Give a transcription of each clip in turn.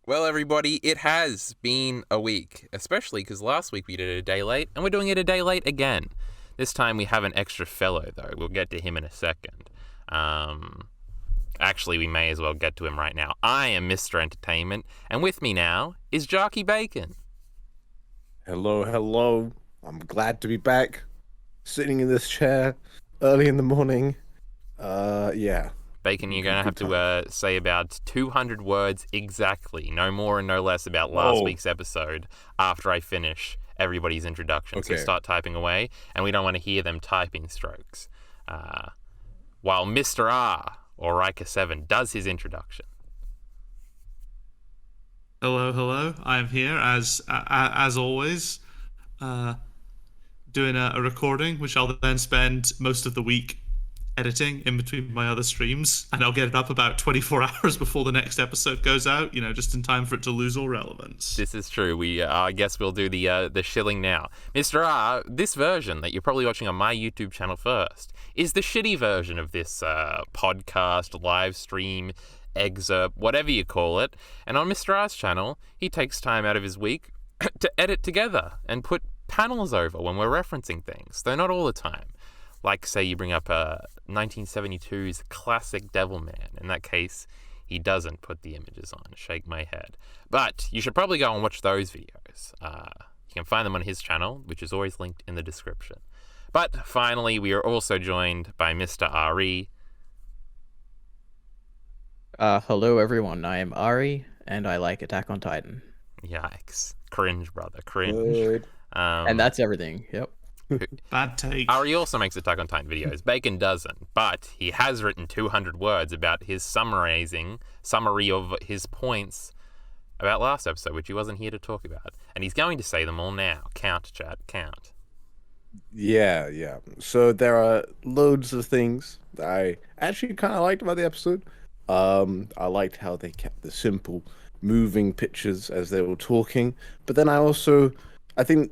Well, everybody, it has been a week, especially because last week we did it a day late, and we're doing it a day late again. This time we have an extra fellow, though. We'll get to him in a second. Um, Actually, we may as well get to him right now. I am Mr. Entertainment, and with me now is Jarkey Bacon. Hello, hello. I'm glad to be back, sitting in this chair early in the morning. Yeah. Bacon, you're going to have Good to say about 200 words exactly, no more and no less about last Whoa. week's episode after I finish everybody's introduction. So Okay. start typing away, and we don't want to hear them typing strokes. While Mr. R, or Reicha7, does his introduction. Hello, hello. I'm here as always, doing a recording, which I'll then spend most of the week editing in between my other streams, and I'll get it up about 24 hours before the next episode goes out. Just in time for it to lose all relevance. This is true. I guess we'll do the shilling now. Mr. R, this version that you're probably watching on my YouTube channel first is the shitty version of this podcast, live stream, excerpt, whatever you call it. And on Mr. R's channel, he takes time out of his week to edit together and put panels over when we're referencing things, though not all the time. Like, say, you bring up 1972's classic Devilman. In that case, he doesn't put the images on. Shake my head. But you should probably go and watch those videos. You can find them on his channel, which is always linked in the description. But finally, we are also joined by Mr. Ari. Hello everyone, I am Ari, and I like Attack on Titan. Yikes. Cringe, brother. Cringe. Good. And that's everything, yep. Bad take. Ari also makes Attack on Titan videos. Bacon doesn't, but he has written 200 words about his summary of his points about last episode, which he wasn't here to talk about. And he's going to say them all now. Count, chat, count. Yeah. So there are loads of things that I actually kind of liked about the episode. I liked how they kept the simple, moving pictures as they were talking. But then I think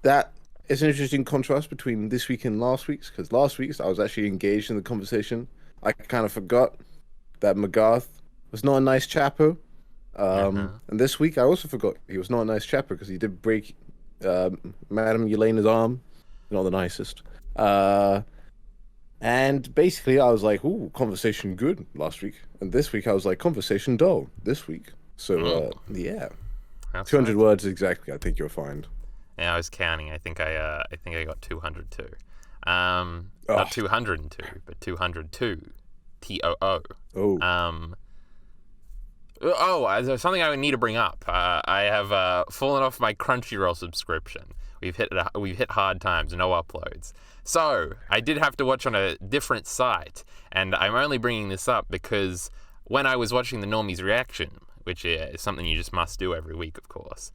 that it's an interesting contrast between this week and last week's, because last week's I was actually engaged in the conversation. I kind of forgot that McGarth was not a nice chapper. And this week I also forgot he was not a nice chapper because he did break Madame Yelena's arm. Not the nicest. And basically I was like, ooh, conversation good last week. And this week I was like, conversation dull this week. So, yeah. That's 200 nice. words exactly, I think you'll find. Yeah, I was counting. I think I got 202. Not 202, but 202. TOO. There's something I would need to bring up. I have fallen off my Crunchyroll subscription. We've hit hard times, no uploads. So I did have to watch on a different site, and I'm only bringing this up because when I was watching the Normie's reaction, which is something you just must do every week, of course,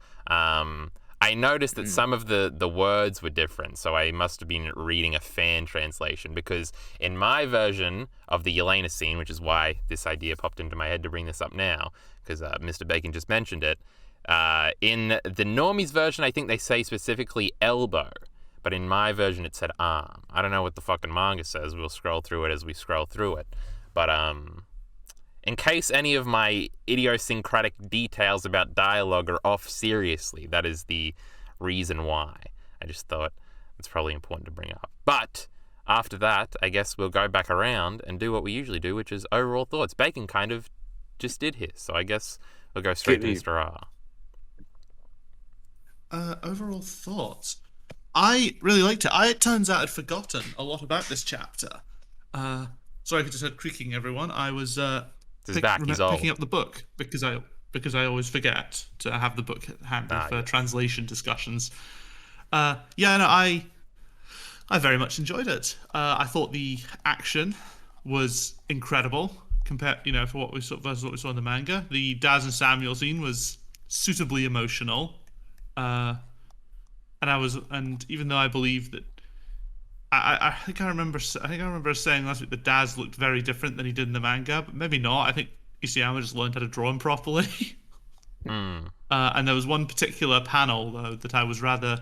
I noticed that some of the words were different, so I must have been reading a fan translation, because in my version of the Yelena scene, which is why this idea popped into my head to bring this up now, because Mr. Bacon just mentioned it, in the Normies version, I think they say specifically elbow, but in my version it said arm. I don't know what the fucking manga says. We'll scroll through it as we scroll through it. But in case any of my idiosyncratic details about dialogue are off seriously, that is the reason why. I just thought it's probably important to bring up. But after that, I guess we'll go back around and do what we usually do, which is overall thoughts. Bacon kind of just did his, so I guess we'll go straight to Mr. R. Overall thoughts. I really liked it. It turns out I'd forgotten a lot about this chapter. Sorry if I just heard creaking, everyone. I was He's back. He's old. picking up the book because I always forget to have the book handy for translation discussions. I very much enjoyed it. I thought the action was incredible compared, for what we saw versus what we saw in the manga. The Daz and Samuel scene was suitably emotional, and even though I believe that, I think I remember saying last week that Daz looked very different than he did in the manga, but maybe not. I think Isayama just learned how to draw him properly. And there was one particular panel though that I was rather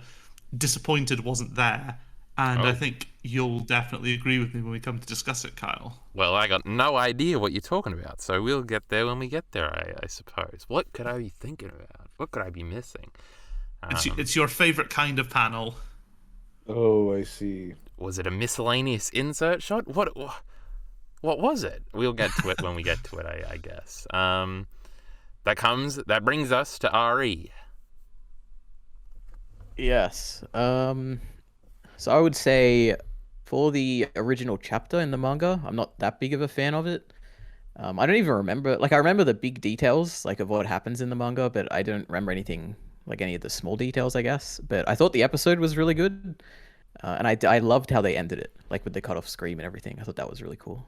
disappointed wasn't there, And Oh. I think you'll definitely agree with me when we come to discuss it, Kyle. Well, I got no idea what you're talking about, so we'll get there when we get there, I suppose. What could I be thinking about? What could I be missing? It's your favorite kind of panel. Oh, I see. Was it a miscellaneous insert shot? What was it? We'll get to it when we get to it, I guess. That brings us to RE. Yes. So I would say for the original chapter in the manga, I'm not that big of a fan of it. I don't even remember. Like, I remember the big details, like, of what happens in the manga, but I don't remember anything, like, any of the small details, I guess. But I thought the episode was really good. And I loved how they ended it, like, with the cut-off scream and everything. I thought that was really cool.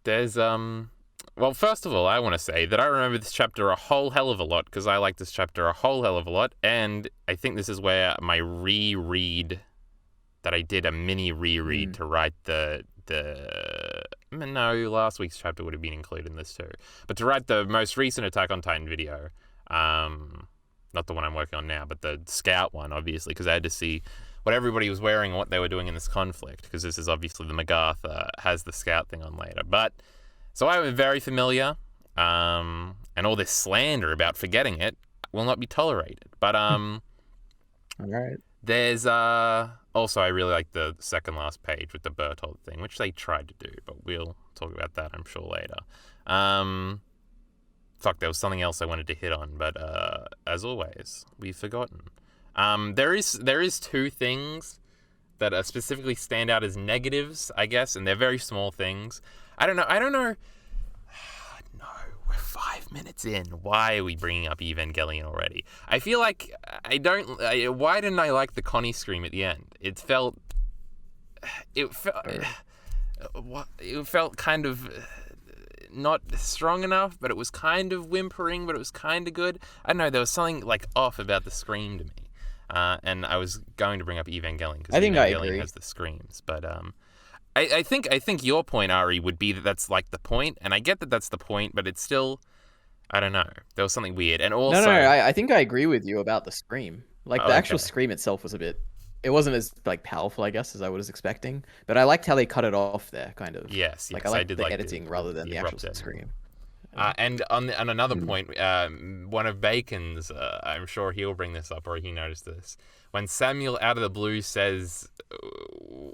There's, well, first of all, I want to say that I remember this chapter a whole hell of a lot, because I like this chapter a whole hell of a lot, and I think this is where my reread, that I did a mini reread to write no, last week's chapter would have been included in this too, but to write the most recent Attack on Titan video, not the one I'm working on now, but the Scout one, obviously, because I had to see what everybody was wearing and what they were doing in this conflict, because this is obviously the MacArthur has the Scout thing on later. But so I was very familiar, and all this slander about forgetting it will not be tolerated. But All right. there's also, I really like the second last page with the Bertolt thing, which they tried to do, but we'll talk about that, I'm sure, later. There was something else I wanted to hit on, but as always, we've forgotten. There is two things that specifically stand out as negatives, I guess, and they're very small things. I don't know. No, we're 5 minutes in. Why are we bringing up Evangelion already? I feel like why didn't I like the Connie scream at the end? It felt kind of not strong enough, but it was kind of whimpering, but it was kind of good. I don't know. There was something like off about the scream to me. And I was going to bring up Evangelion because Evangelion has the screams, but I think your point, Ari, would be that that's like the point, and I get that that's the point, but it's still, I don't know. There was something weird, and also No, I think I agree with you about the scream. Like, the actual scream itself was it wasn't as, like, powerful, I guess, as I was expecting, but I liked how they cut it off there, kind of. Yes, like, I liked the editing rather than the actual scream. And on another point, one of Bacon's, I'm sure he'll bring this up, or he noticed this. When Samuel out of the blue says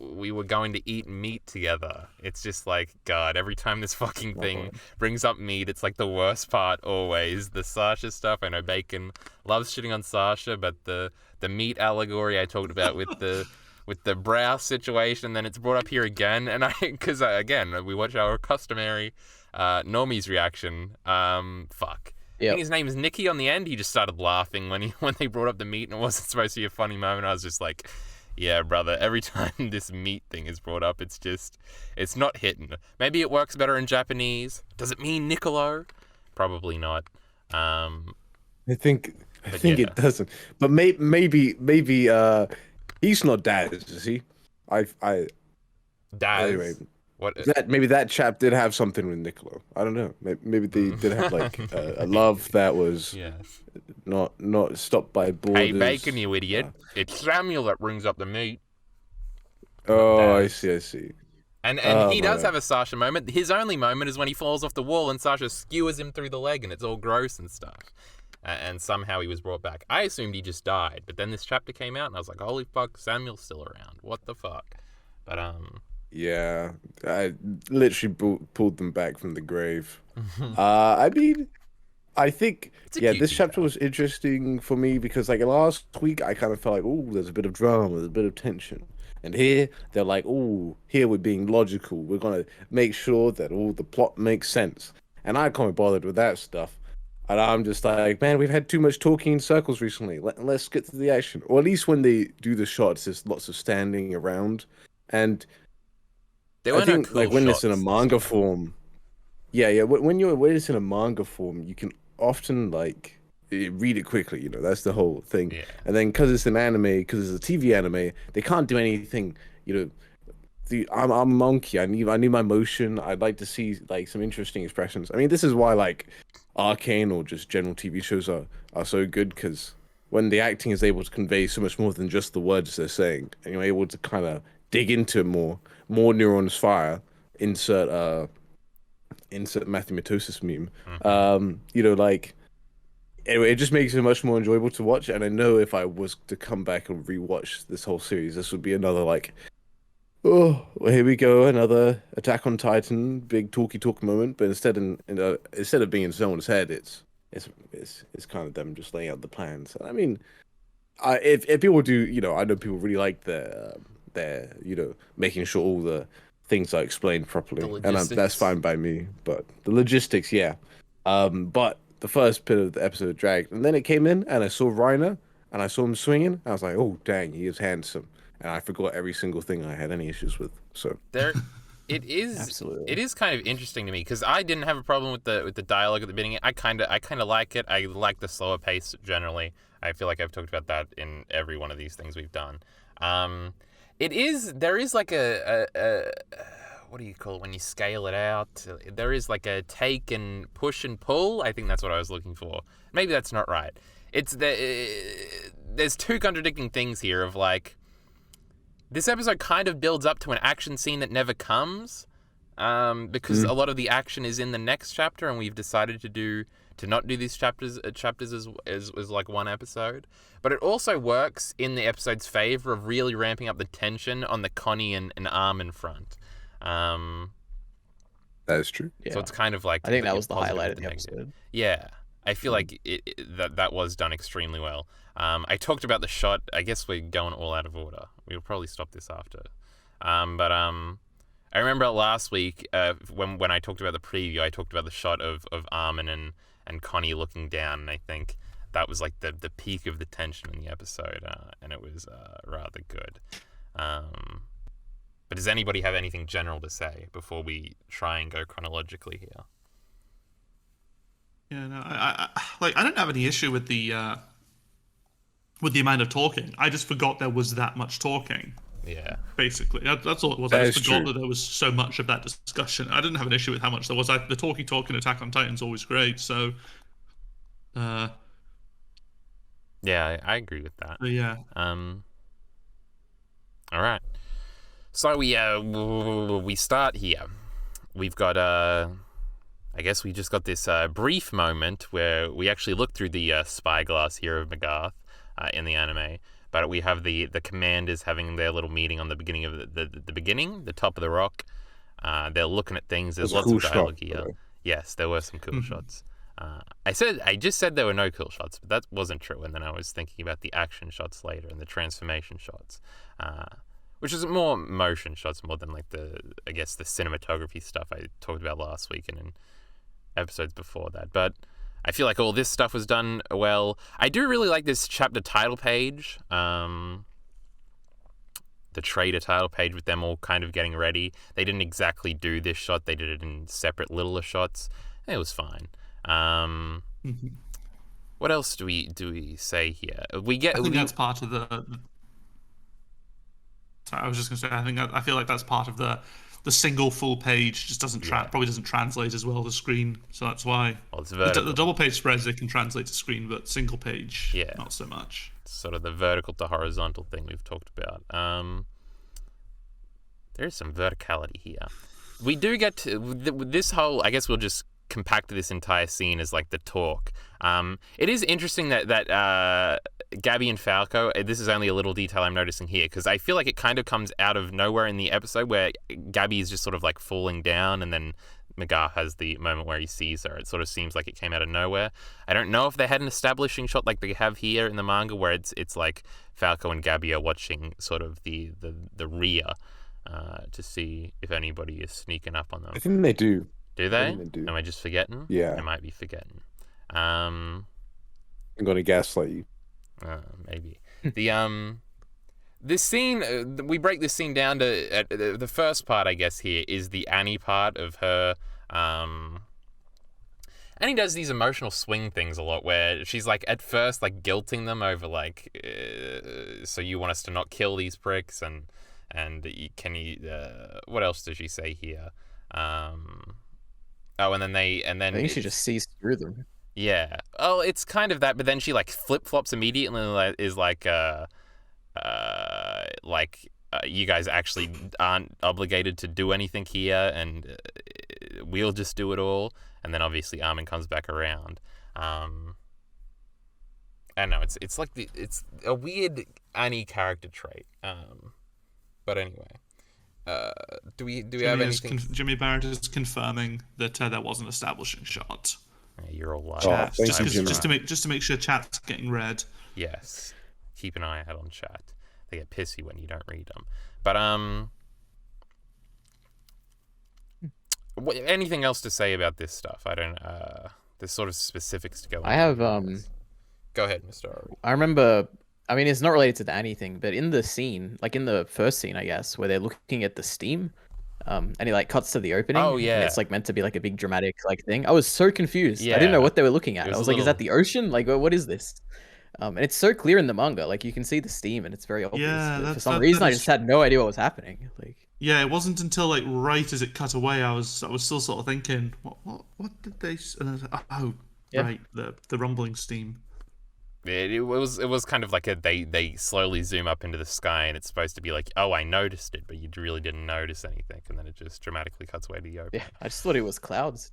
we were going to eat meat together, it's just like, God, every time this fucking thing brings up meat, it's like the worst part always. The Sasha stuff, I know Bacon loves shitting on Sasha, but the meat allegory I talked about with the brow situation, then it's brought up here again, and because again, we watch our customary Normie's reaction. Fuck. I think his name is Nicky on the end. He just started laughing when they brought up the meat, and it wasn't supposed to be a funny moment. I was just like, yeah, brother, every time this meat thing is brought up, it's not hitting. Maybe it works better in Japanese. Does it mean Niccolo? Probably not. I think it doesn't. But maybe he's not Daz, is he? Daz. Anyway. Maybe that chap did have something with Niccolo. I don't know. Maybe they did have like a love that was not stopped by borders. Hey, Bacon, you idiot! It's Samuel that brings up the meat. Oh, I see. And he does have a Sasha moment. His only moment is when he falls off the wall and Sasha skewers him through the leg, and it's all gross and stuff. And somehow he was brought back. I assumed he just died, but then this chapter came out, and I was like, holy fuck, Samuel's still around. What the fuck? But yeah, I literally pulled them back from the grave. I mean, I think this chapter was interesting for me because like last week I kind of felt like, oh, there's a bit of drama, there's a bit of tension, and here they're like, oh, here we're being logical. We're gonna make sure that all the plot makes sense, and I can't be bothered with that stuff. And I'm just like, man, we've had too much talking in circles recently. Let's get to the action, or at least when they do the shots, there's lots of standing around, and I think like when it's in a manga form, when it's in a manga form, you can often like read it quickly. You know, that's the whole thing. Yeah. And then because it's an anime, because it's a TV anime, they can't do anything. You know, I'm a monkey. I need my motion. I'd like to see like some interesting expressions. I mean, this is why like Arcane or just general TV shows are so good because when the acting is able to convey so much more than just the words they're saying, and you're able to kind of dig into it more neurons fire. Insert insert mathematosis meme. You know, like anyway, it just makes it much more enjoyable to watch. And I know if I was to come back and rewatch this whole series, this would be another like, oh, well, here we go, another Attack on Titan, big talky talk moment. But instead of being in someone's head, it's kind of them just laying out the plans. I mean, if people do, you know, I know people really like their making sure all the things are explained properly, and that's fine by me. But the logistics, yeah. But the first bit of the episode dragged, and then it came in, and I saw Reiner, and I saw him swinging. I was like, oh dang, he is handsome, and I forgot every single thing I had any issues with. So it is Absolutely. it is kind of interesting to me because I didn't have a problem with the dialogue at the beginning. I kind of like it. I like the slower pace generally. I feel like I've talked about that in every one of these things we've done. There is like a what do you call it when you scale it out? There is like a take and push and pull. I think that's what I was looking for. Maybe that's not right. There's two contradicting things here of like, this episode kind of builds up to an action scene that never comes, because a lot of the action is in the next chapter, and we've decided to not do these chapters as like one episode. But it also works in the episode's favor of really ramping up the tension on the Connie and Armin front. that is true. Yeah. So it's kind of like, I think that the was the positive highlight with of the negative. episode. Yeah, I feel like that was done extremely well. I talked about the shot. I guess we're going all out of order. We'll probably stop this after. But I remember last week when I talked about the preview, I talked about the shot of Armin and Connie looking down, and I think that was like the peak of the tension in the episode, and it was rather good. But does anybody have anything general to say before we try and go chronologically here? Yeah, no, I don't have any issue with the amount of talking. I just forgot there was that much talking. Yeah. Basically, that's all it was. That I just is forgot true. that there was so much of that discussion. I didn't have an issue with how much there was. The talk in Attack on Titan's always great. So, Yeah, I agree with that. yeah. All right. So we start here. We've got I guess we just got this brief moment where we actually look through the spyglass here of Magath in the anime, but we have the commanders having their little meeting on the beginning of the top of the rock. They're looking at things. There's lots cool of dialogue shot, here. though. Yes, there were some cool shots. I just said there were no cool shots, but that wasn't true. And then I was thinking about the action shots later and the transformation shots, which is more motion shots more than like the cinematography stuff I talked about last week and in episodes before that. But I feel like all this stuff was done well. I do really like this chapter title page, the trader title page with them all kind of getting ready. They didn't exactly do this shot. They did it in separate littler shots. It was fine. What else do we say here? I think that's part of the. Sorry, I was just gonna say. I feel like that's part of the single full page just probably doesn't translate as well to screen, so that's why. Well, it's the double page spreads they can translate to screen, but single page, not so much. It's sort of the vertical to horizontal thing we've talked about. There's some verticality here. We do get to this whole. I guess we'll just compact this entire scene as like the talk. It is interesting that Gabby and Falco, this is only a little detail I'm noticing here, because I feel like it kind of comes out of nowhere in the episode where Gabby is just sort of like falling down, and then Magath has the moment where he sees her. It sort of seems like it came out of nowhere. I don't know if they had an establishing shot like they have here in the manga where it's like Falco and Gabby are watching sort of the rear to see if anybody is sneaking up on them. I think they do. Do they? I think they do. Am I just forgetting? Yeah. I might be forgetting. I'm gonna gaslight you. Maybe. This scene, we break this scene down to the first part, I guess, here is the Annie part of her. Annie does these emotional swing things a lot where she's like at first like guilting them over like, so you want us to not kill these pricks, and what else does she say here? And then I think she just sees through them. Yeah. Oh, it's kind of that, but then she like flip flops immediately and is like you guys actually aren't obligated to do anything here, and we'll just do it all. And then obviously Armin comes back around. I don't know. It's like it's a weird Annie character trait. But anyway, do we have anything? Jimmy Barrett is confirming that there was an establishing shot. Yeah, you're all lying. Chat, thank you, Jimmy. just to make sure chat's getting read. Yes. Keep an eye out on chat. They get pissy when you don't read them. But anything else to say about this stuff? I don't. There's sort of specifics to go. I have Go ahead, Mr. Ari. I remember. I mean, it's not related to the anything, but in the scene, like in the first scene, I guess, where they're looking at the steam, and he like cuts to the opening. Oh, yeah. And it's like meant to be like a big dramatic like thing. I was so confused. I Yeah. didn't know what they were looking at. It I was was a like, is that the ocean? Like, what is this? And it's so clear in the manga. Like you can see the steam, and it's very obvious. Yeah, But for some reason, I just had no idea what was happening. Like, Yeah, it wasn't until like right as it cut away, I was still sort of thinking, what did they? And I was like, oh, Yeah. right, the rumbling steam. It was kind of like they slowly zoom up into the sky, and it's supposed to be like, oh, I noticed it, but you really didn't notice anything, and then it just dramatically cuts away to the open. yeah, I just thought it was clouds.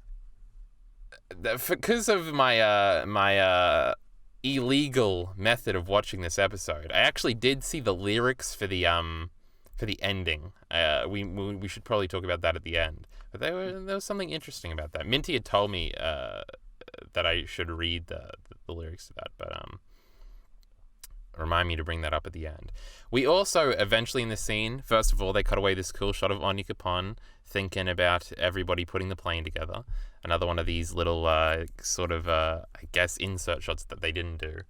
Because of my illegal method of watching this episode, I actually did see the lyrics for the ending. We should probably talk about that at the end. But there was something interesting about that. Minty had told me that I should read the lyrics to that, but remind me to bring that up at the end. We also eventually in the scene, first of all, they cut away this cool shot of Onyekapon thinking about everybody putting the plane together. Another one of these little sort of I guess insert shots that they didn't do.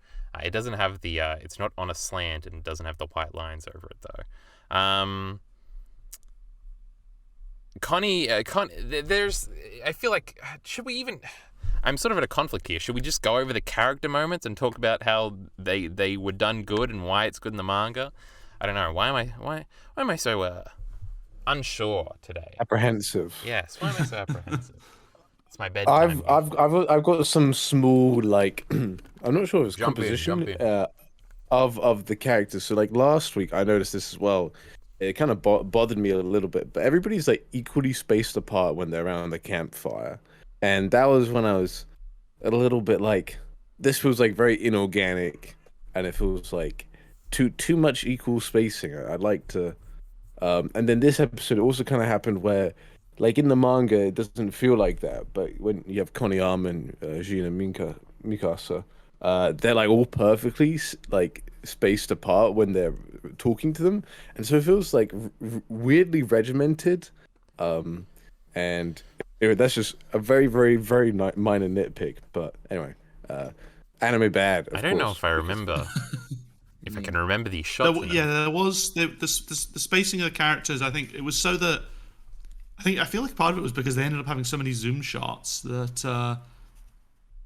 It doesn't have the it's not on a slant and it doesn't have the white lines over it though. Connie, there's I feel like should we even I'm sort of at a conflict here. Should we just go over the character moments and talk about how they were done good and why it's good in the manga? I don't know. Why am I so unsure today? Apprehensive. Yes. Why am I so apprehensive? It's my bedtime. I've got some small like I'm not sure if it's Jump in, composition jump in. of the characters. So like last week I noticed this as well. It kind of bothered me a little bit, but everybody's like equally spaced apart when they're around the campfire. And that was when I was a little bit like, this feels like very inorganic, and it feels like too much equal spacing. I'd like to, and then this episode also kind of happened where, like in the manga, it doesn't feel like that. But when you have Connie Armin, Jin, and Mikasa, they're like all perfectly like spaced apart when they're talking to them, and so it feels like weirdly regimented, and. That's just a very, very, very minor nitpick. But anyway, anime bad. I don't know if I remember. If I can remember these shots. There was the spacing of the characters. I think it was so that I feel like part of it was because they ended up having so many zoom shots that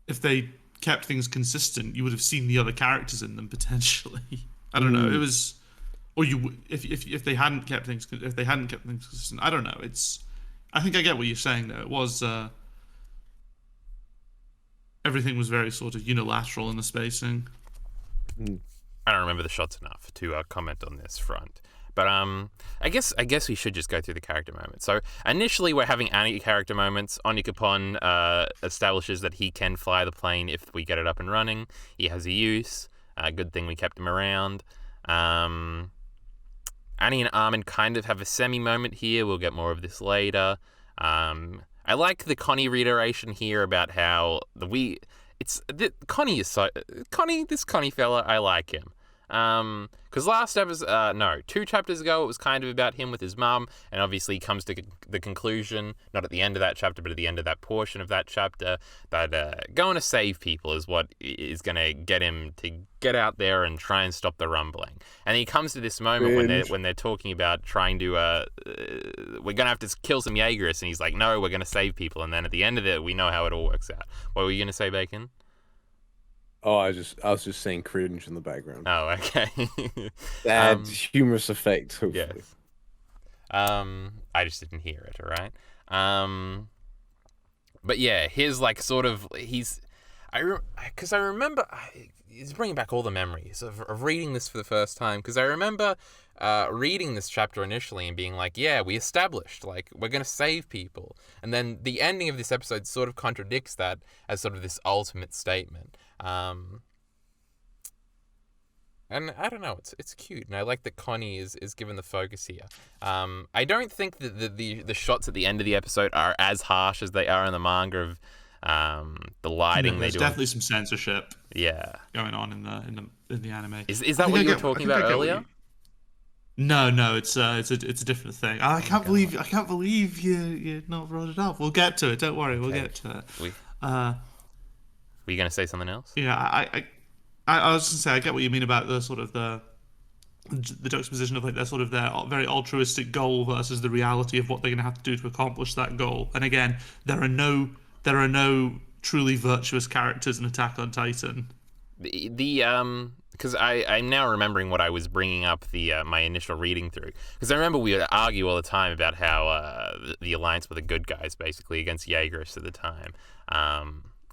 if they kept things consistent, you would have seen the other characters in them potentially. I don't know. It was, or if they hadn't kept things consistent. I don't know. I think I get what you're saying though. It was everything was very sort of unilateral in the spacing. I don't remember the shots enough to comment on this front. But I guess we should just go through the character moments. So initially we're having Annie character moments. Onyekapon establishes that he can fly the plane if we get it up and running. He has a use. Good thing we kept him around. Annie and Armin kind of have a semi-moment here. We'll get more of this later. I like the Connie reiteration here about how Connie fella, I like him. Because last episode, 2 chapters ago, it was kind of about him with his mum, and obviously he comes to the conclusion, not at the end of that chapter, but at the end of that portion of that chapter, that going to save people is what is going to get him to get out there and try and stop the rumbling. And he comes to this moment when they're talking about trying to, we're going to have to kill some Jaegerists, and he's like, no, we're going to save people, and then at the end of it, we know how it all works out. What were you going to say, Bacon? Oh, I was just saying cringe in the background. Oh, okay. That humorous effect, hopefully. Yes. I just didn't hear it, all right? But yeah, his like sort of because I remember, it's bringing back all the memories of reading this for the first time, because I remember reading this chapter initially and being like, yeah, we established, like, we're going to save people. And then the ending of this episode sort of contradicts that as sort of this ultimate statement. And I don't know, it's cute, and I like that Connie is given the focus here. I don't think that the shots at the end of the episode are as harsh as they are in the manga of the lighting. There's definitely some censorship. Yeah. Going on in the anime. Is that what you were talking about earlier? No, it's a different thing. I can't believe you not brought it up. We'll get to it. Don't worry, we'll get to it. Were you gonna say something else? Yeah, I was gonna say I get what you mean about the sort of the juxtaposition of like their very altruistic goal versus the reality of what they're gonna have to do to accomplish that goal. And again, there are no truly virtuous characters in Attack on Titan. Because I'm now remembering what I was bringing up my initial reading through. Because I remember we would argue all the time about how the Alliance were the good guys, basically, against Jaegerists at the time.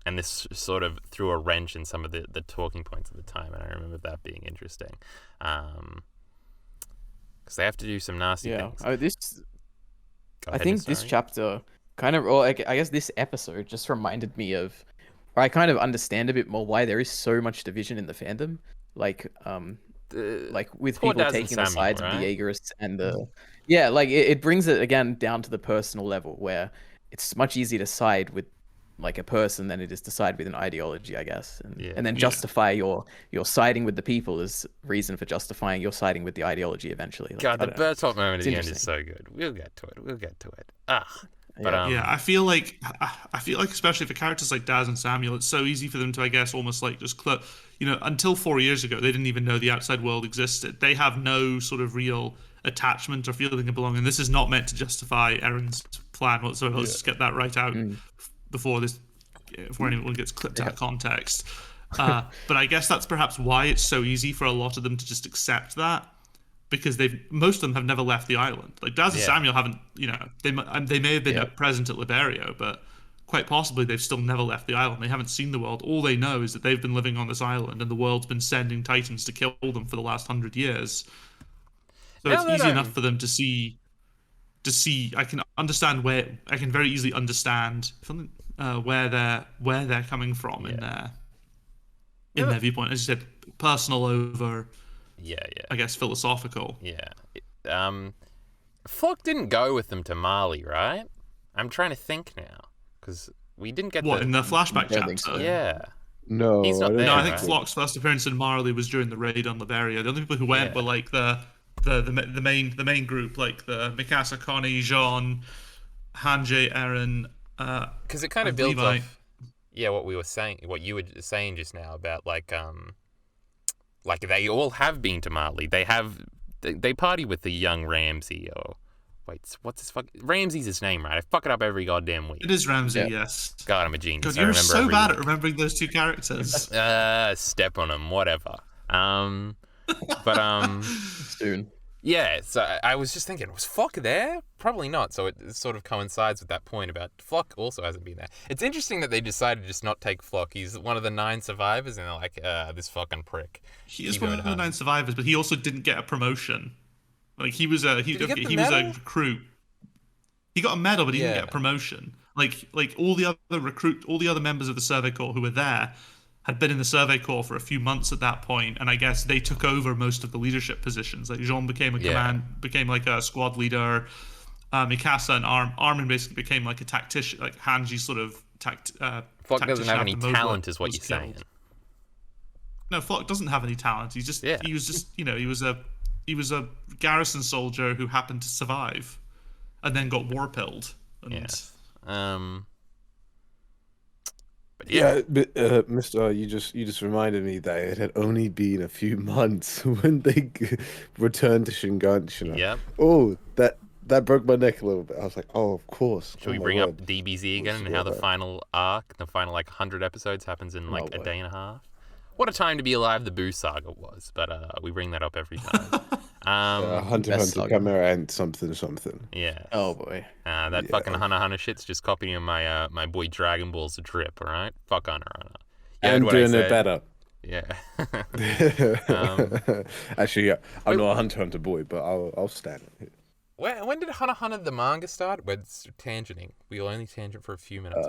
And this sort of threw a wrench in some of the talking points at the time, and I remember that being interesting. Because they have to do some nasty things. I think this chapter kind of, or I guess this episode just reminded me of, or I kind of understand a bit more why there is so much division in the fandom. Like with people taking the sides of the Jaegerists and like it brings it again down to the personal level, where it's much easier to side with like a person than it is to side with an ideology, I guess, and then justify your siding with the people as reason for justifying your siding with the ideology eventually. Like, God, the Bertolt moment at the end is so good. We'll get to it. But I feel like especially for characters like Daz and Samuel, it's so easy for them to, I guess, almost like just until 4 years ago they didn't even know the outside world existed. They have no sort of real attachment or feeling of belonging. This is not meant to justify Aaron's plan whatsoever. Let's just get that right out before anyone gets clipped out of context. But I guess that's perhaps why it's so easy for a lot of them to just accept that, because most of them have never left the island. Like Daz and Samuel haven't, they may have been present at Liberio, but quite possibly they've still never left the island. They haven't seen the world. All they know is that they've been living on this island, and the world's been sending Titans to kill them for the last 100 years. So it's easy enough for them to see. I can very easily understand where they're coming from in their viewpoint. As you said, personal over I guess philosophical. Flock didn't go with them to Mali, right? I'm trying to think now, because we didn't get in the flashback chapter. So. Yeah. No, he's not there. No, I think Flock's first appearance in Marley was during the raid on Liberia. The only people who went were like the main group, like the Mikasa, Connie, Jean, Hanji, Eren. Because it kind of builds off, what we were saying, what you were saying just now about like they all have been to Mali. They party with the young Ramsey, or wait, what's his Ramsey's his name, right? I fuck it up every goddamn week. It is Ramsey, yes. God, I'm a genius. God, you're so bad at remembering those two characters. Step on them, whatever. Soon. Yeah, so I was just thinking, was Flock there? Probably not. So it sort of coincides with that point about Flock also hasn't been there. It's interesting that they decided to just not take Flock. He's one of the 9 survivors, and they're like, this fucking prick. He is one of the 9 survivors, but he also didn't get a promotion. Like he was a recruit. He got a medal, but he didn't get a promotion. Like all the other members of the Survey Corps who were there had been in the Survey Corps for a few months at that point, and I guess they took over most of the leadership positions. Like Jean became became like a squad leader. Mikasa and Armin basically became like a tactician, like Hanji sort of Flock doesn't have any talent, is what you're saying. No, Flock doesn't have any talent. He was a garrison soldier who happened to survive, and then got war pilled. But Mister, you just reminded me that it had only been a few months when they returned to Shinganshina. Yep. Oh, that broke my neck a little bit. I was like, oh, of course. Should we bring up DBZ again and how the final arc, the final 100 episodes happens in a day and a half? What a time to be alive the Boo saga was, but we bring that up every time. Hunter Camera and something. Yeah. Oh boy. Fucking Hunter shit's just copying my boy Dragon Ball's a trip, alright? Fuck Hunter. heard and what I doing said. it better. Yeah. Actually, yeah, I'm Wait, not a Hunter boy, but I'll stand it. when did Hunter the manga start? We're tangenting. We'll only tangent for a few minutes.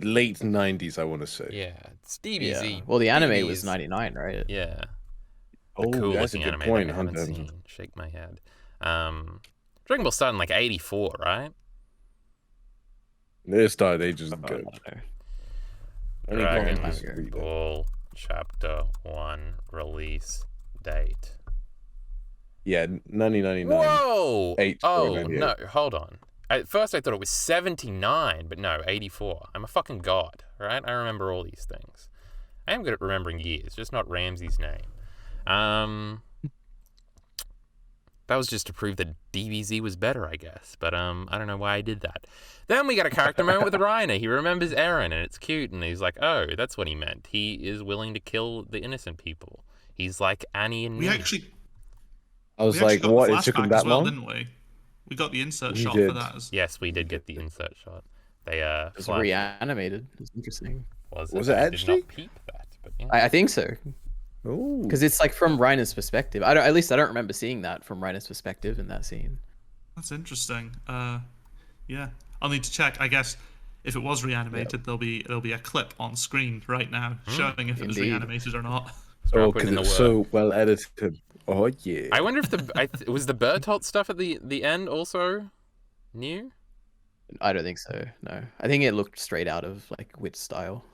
Late 90s, I want to say. Yeah, it's Yeah. DBZ. Well, the anime was DBZ. 99, right? Yeah. The Oh, cool that's a looking good anime point, that I haven't Hunter. seen. Shake my head. Dragon Ball started in like 84, right? They started ages I ago. don't know. Only Dragon long time ago. Ball Chapter 1 release date. Yeah, 1999. Whoa! 94, Oh, no, 98. hold on. At first I thought it was 79, but no, 84. I'm a fucking god, right? I remember all these things. I am good at remembering years, just not Ramsey's name. That was just to prove that DBZ was better, I guess. But I don't know why I did that. Then we got a character moment with Reiner. He remembers Eren, and it's cute, and he's like, oh, that's what he meant. He is willing to kill the innocent people. He's like Annie and We me. actually I was we actually like, got what? the It took him flashback that as well, long? didn't we? We got the insert We shot did. for that. Yes, we did get the insert shot. They It was flashed. reanimated. It's interesting. Was Was it? it I did actually? not peep that, but yeah. I think so, Oh, because it's like from Reiner's perspective. At least I don't remember seeing that from Reiner's perspective in that scene. That's interesting. Yeah, I'll need to check. I guess if it was reanimated, there'll be a clip on screen right now showing if it was Indeed. reanimated or not. So I'll oh, put it because in the it's word. so well edited. Oh yeah. I wonder if was the Bertolt stuff at the end also new? I don't think so. No, I think it looked straight out of like Wit's style.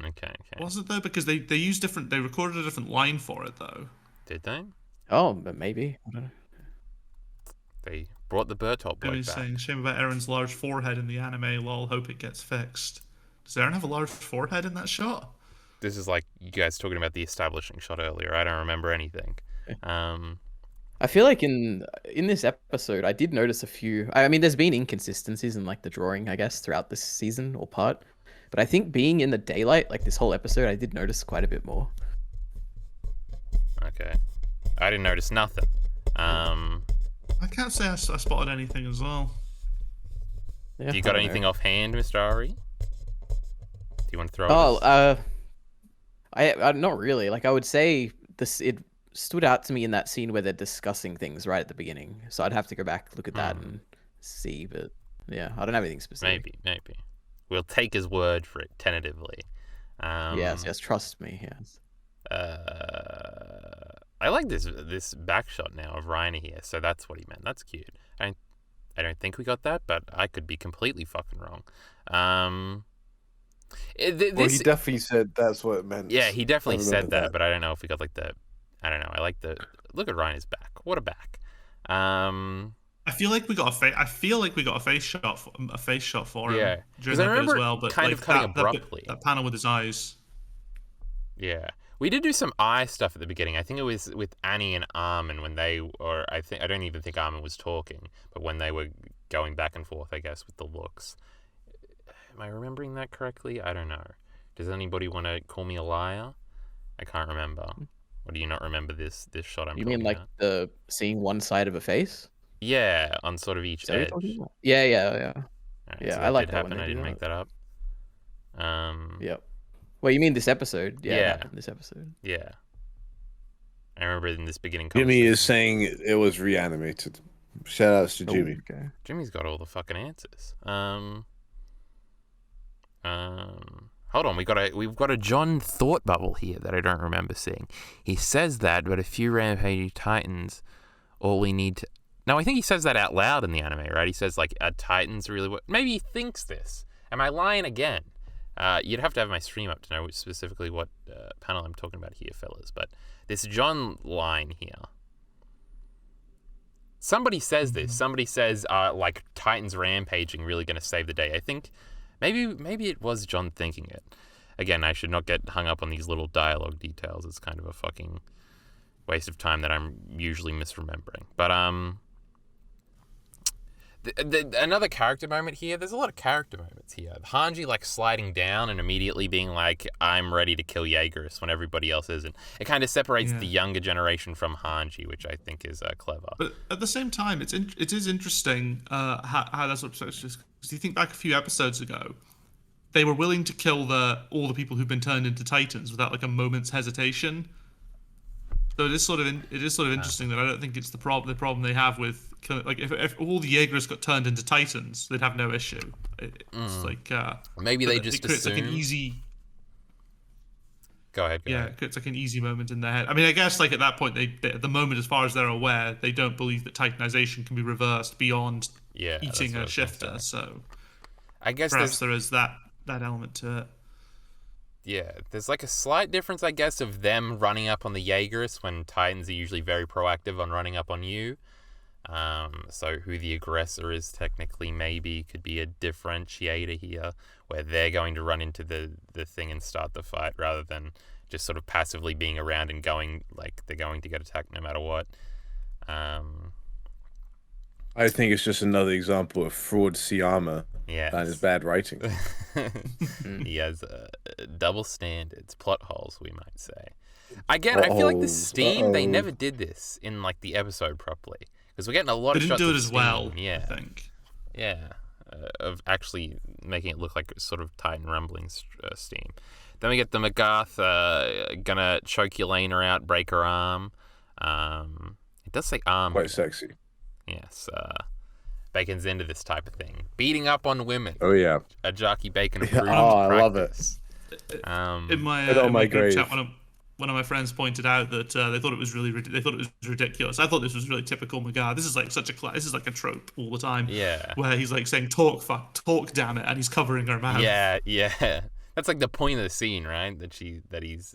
Okay. Was it though? Because they used different. They recorded a different line for it though. Did they? Oh, but maybe. I don't know. They brought the Bertolt bloke Jimmy's back. saying shame about Eren's large forehead in the anime. Lol, hope it gets fixed. Does Eren have a large forehead in that shot? This is like you guys talking about the establishing shot earlier. I don't remember anything. I feel like in this episode, I did notice a few. I mean, there's been inconsistencies in like the drawing, I guess, throughout this season or part. But I think being in the daylight, like this whole episode, I did notice quite a bit more. Okay. I didn't notice nothing. I can't say I spotted anything as well. Yeah, Do you I got don't anything know. offhand, Mr. Ari? Do you want to throw Oh, it? I not really. Like I would say this, it stood out to me in that scene where they're discussing things right at the beginning. So I'd have to go back, look at that, and see. But yeah, I don't have anything specific. Maybe. We'll take his word for it tentatively. Yes, trust me. Yes. I like this back shot now of Reiner here, so that's what he meant. That's cute. I don't think we got that, but I could be completely fucking wrong. Well, he definitely said that's what it meant. Yeah, he definitely I said remember that, but I don't know if we got like the. I don't know. I like the look at Reiner's back. What a back. I feel like we got a face shot for him Yeah. 'Cause during I that bit remember as well. But kind like of cutting that abruptly. that panel with his eyes. Yeah, we did do some eye stuff at the beginning. I think it was with Annie and Armin when they, or I don't even think Armin was talking, but when they were going back and forth, I guess, with the looks. Am I remembering that correctly? I don't know. Does anybody want to call me a liar? I can't remember. Or do you not remember this shot I'm You talking mean like about? the seeing one side of a face? Yeah, on sort of each Is that what you're edge. talking about? Yeah. Alright, Yeah, so I that like did that when happen. they I do didn't make that up. Yep. Well, you mean this episode? Yeah, it Yeah. happened this episode. Yeah. I remember in this beginning Jimmy is conversation. saying it was reanimated. Shout outs to Jimmy. Oh, okay. Jimmy's got all the fucking answers. Hold on, we've got a John thought bubble here that I don't remember seeing. He says that, but a few rampaging titans, all we need to. No, I think he says that out loud in the anime, right? He says like, "Titans really what?" Maybe he thinks this. Am I lying again? You'd have to have my stream up to know specifically what panel I'm talking about here, fellas. But this John line here. Somebody says this. Somebody says like Titans rampaging really going to save the day. I think maybe it was John thinking it. Again, I should not get hung up on these little dialogue details. It's kind of a fucking waste of time that I'm usually misremembering. But another character moment here. There's a lot of character moments here. Hanji like sliding down and immediately being like, "I'm ready to kill Jaegers" when everybody else isn't. It kind of separates the younger generation from Hanji, which I think is clever. But at the same time, it is interesting how that's what because you think back a few episodes ago, they were willing to kill all the people who've been turned into Titans without like a moment's hesitation. So it is sort of interesting that I don't think it's the problem they have with killing, like if all the Jaegers got turned into Titans, they'd have no issue. It's like maybe they just it creates assume. like an easy. Go ahead. It creates like an easy moment in their head. I mean, I guess like at that point, they at the moment, as far as they're aware, they don't believe that Titanization can be reversed beyond eating a shifter. So I guess perhaps there is that element to it. Yeah, there's like a slight difference, I guess, of them running up on the Jaegers when Titans are usually very proactive on running up on you. So who the aggressor is technically maybe could be a differentiator here, where they're going to run into the thing and start the fight rather than just sort of passively being around and going, like, they're going to get attacked no matter what. I think it's just another example of fraud Siyama and his bad writing. He has double standards, plot holes, we might say. Again, I feel like the Steam, they never did this in like the episode properly, because we're getting a lot of shots. They didn't do it of as Steam, well, yeah. I think. Yeah, of actually making it look like sort of Titan Rumblings Steam. Then we get the Magath gonna choke Yelena out, break her arm. It does say arm. Quite sexy. Yes, Bacon's into this type of thing. Beating up on women. Oh yeah. A Jarkey Bacon approved I love practice. In my group chat, one of my friends pointed out that they thought it was ridiculous. I thought this was really typical Magath. This is like this is like a trope all the time. Yeah. Where he's like saying talk damn it, and he's covering her mouth. Yeah. That's like the point of the scene, right? That he's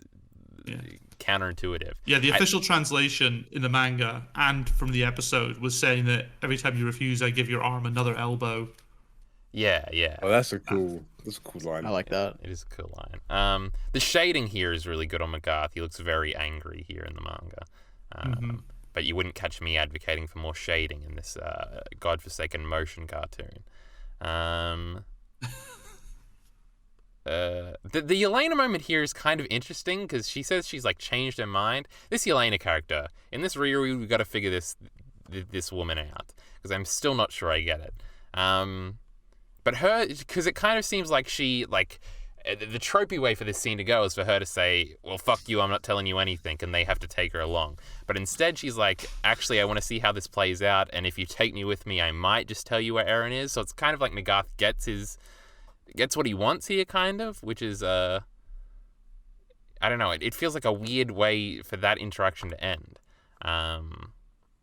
counterintuitive. Yeah, the official translation in the manga and from the episode was saying that every time you refuse, I give your arm another elbow. Yeah. Oh, that's a cool line. I like that. It is a cool line. The shading here is really good on Magath. He looks very angry here in the manga. But you wouldn't catch me advocating for more shading in this godforsaken motion cartoon. The Yelena moment here is kind of interesting because she says she's like changed her mind. This Yelena character in this reread, we got to figure this woman out because I'm still not sure I get it. But her, because it kind of seems like she like the tropey way for this scene to go is for her to say, "Well, fuck you, I'm not telling you anything," and they have to take her along. But instead, she's like, "Actually, I want to see how this plays out, and if you take me with me, I might just tell you where Eren is." So it's kind of like Magath gets what he wants here, kind of, which is I don't know. It feels like a weird way for that interaction to end.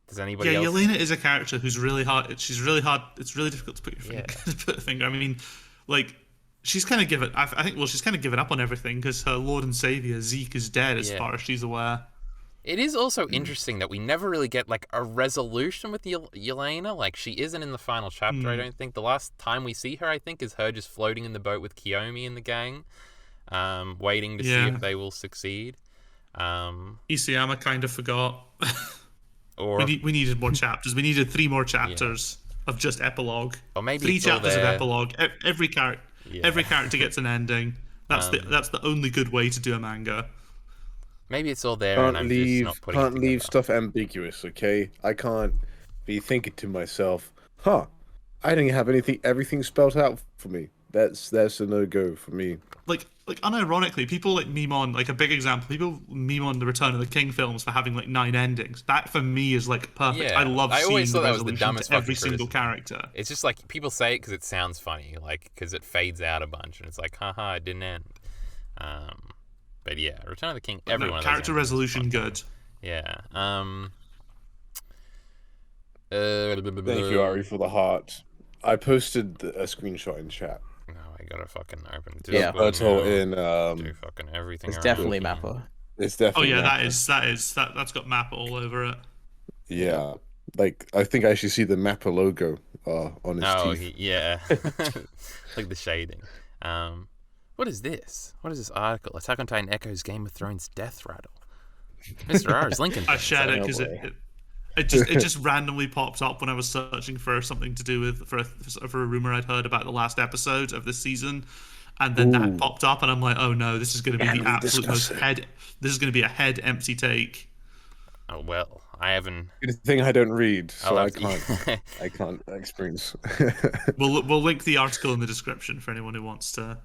Does anybody else? Yeah, Yelena is a character who's really hard. She's really hard. It's really difficult to put your finger. To put a finger. I mean, like she's kind of given. I think. Well, she's kind of given up on everything because her Lord and Savior Zeke is dead, as far as she's aware. It is also interesting that we never really get like a resolution with Yelena. Like she isn't in the final chapter. I don't think the last time we see her, I think, is her just floating in the boat with Kiyomi and the gang, waiting to see if they will succeed. Isayama kind of forgot. Or we needed more chapters. We needed 3 more chapters of just epilogue. Or maybe 3 it's all chapters of there. Epilogue. Every character gets an ending. That's the only good way to do a manga. Maybe it's all there, and I'm just not putting it Can't leave together. stuff ambiguous, okay? I can't be thinking to myself, I didn't have everything spelled out for me. That's a no-go for me. Like unironically, people like meme on, like a big example, people meme on the Return of the King films for having like 9 endings. That for me is like perfect. Yeah, I love I seeing always the thought that was the resolution dumbest to every fucking single criticism. character. It's just like people say it because it sounds funny, like because it fades out a bunch, and it's like, haha, it didn't end. But yeah, Return of the King. Everyone character resolution good. Yeah. Thank you, Ari, for the heart. I posted a screenshot in chat. No, I gotta fucking open. Yeah. Photo in Do fucking everything. It's around definitely here. Mappa. It's definitely. Oh yeah, Mappa. that's got map all over it. Yeah, like I think I actually see the Mappa logo on his teeth. Yeah. Like the shading. What is this? What is this article? Attack on Titan echoes Game of Thrones death rattle. Mr. R's Lincoln. I shared it because it just randomly popped up when I was searching for something to do with for a rumor I'd heard about the last episode of this season, and then that popped up, and I'm like, oh no, this is going to be the absolute most head. This is going to be a head empty take. Oh well, I haven't. Good thing I don't read, so I'll I have to- can't. I can't experience. We'll link the article in the description for anyone who wants to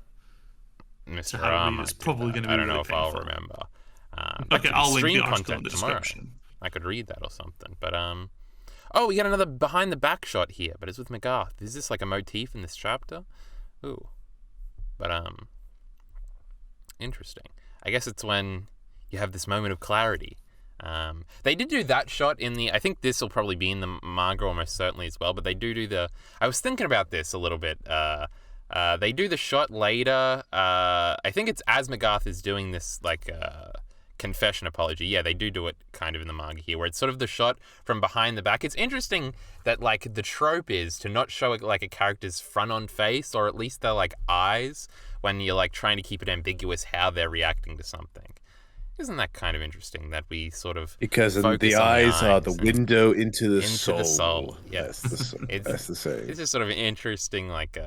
Mr. how to R read. might It's do probably that. going to be I don't really know if I'll painful. remember. That Okay, could be I'll link stream the article in content the tomorrow. description. I could read that or something. But oh, we got another behind the back shot here, but it's with McGarth. Is this like a motif in this chapter? Ooh, but interesting. I guess it's when you have this moment of clarity. They did do that shot in the. I think this will probably be in the manga almost certainly as well. But they do the. I was thinking about this a little bit. They do the shot later. I think it's as McGarth is doing this like confession apology. Yeah, they do it kind of in the manga here, where it's sort of the shot from behind the back. It's interesting that like the trope is to not show like a character's front on face, or at least their like eyes, when you're like trying to keep it ambiguous how they're reacting to something. Isn't that kind of interesting that we sort of Because focus the on eyes are the and window into the into soul. the soul? Yes, That's the saying. It's just sort of interesting, like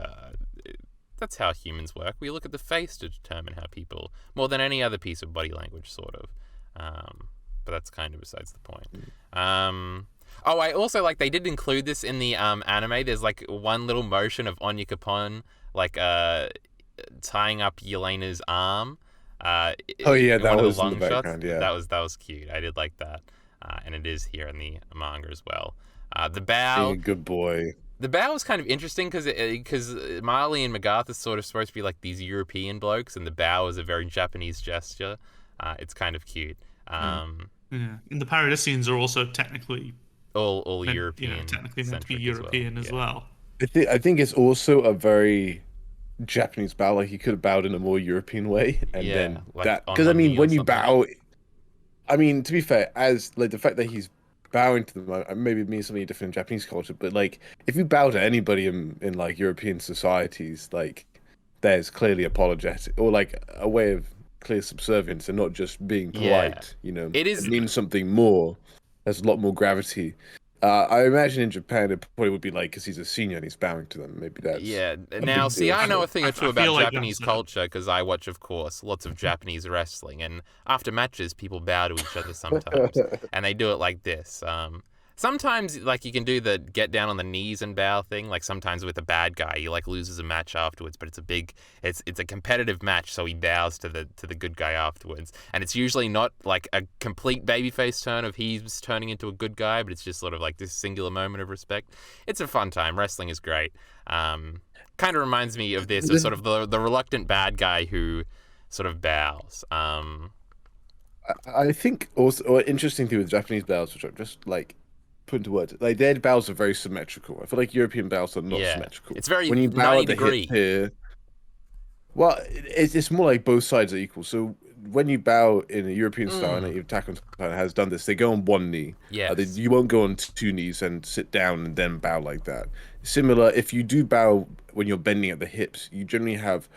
that's how humans work. We look at the face to determine how people, more than any other piece of body language, sort of. But that's kind of besides the point. Oh, I also like they did include this in the anime. There's like one little motion of Anya Capone like tying up Yelena's arm. Oh yeah, that one of was the in long the background. shots. Yeah, that was cute. I did like that, and it is here in the manga as well. The bow, being a good boy. the bow was kind of interesting because Marley and McGarth is sort of supposed to be like these European blokes, and the bow is a very Japanese gesture. It's kind of cute. Yeah, and the Paradisians are also technically All European. technically meant to be European as well. I think it's also a very Japanese bow. Like he could have bowed in a more European way, and then like that on because I one mean knee or when you something. bow, I mean to be fair, as like the fact that he's bowing to them maybe it means something different in Japanese culture, but like if you bow to anybody in like European societies, like there's clearly apologetic or like a way of clear subservience and not just being polite. You know, It is- means something more. There's a lot more gravity. I imagine in Japan it probably would be like because he's a senior and he's bowing to them. Maybe that's Yeah. a Now, big see, deal. I know a thing or I two feel about like Japanese that's a- culture because I watch, of course, lots of Japanese wrestling, and after matches, people bow to each other sometimes, and they do it like this. Sometimes, like, you can do the get down on the knees and bow thing. Like, sometimes with a bad guy, he like loses a match afterwards, but it's a competitive match, so he bows to the good guy afterwards. And it's usually not like a complete babyface turn of he's turning into a good guy, but it's just sort of like this singular moment of respect. It's a fun time. Wrestling is great. Kind of reminds me of this, of sort of the reluctant bad guy who sort of bows. I think also an interesting thing with Japanese bows, which I'm just like put into words, like their bows are very symmetrical. I feel like European bows are not Yeah. symmetrical. It's very when you bow 90 at the degree. hip here. Well, it's more like both sides are equal. So when you bow in a European style, and Attack on Titan has done this, they go on one knee. Yes. You won't go on two knees and sit down and then bow like that. Similar, if you do bow when you're bending at the hips, you generally have,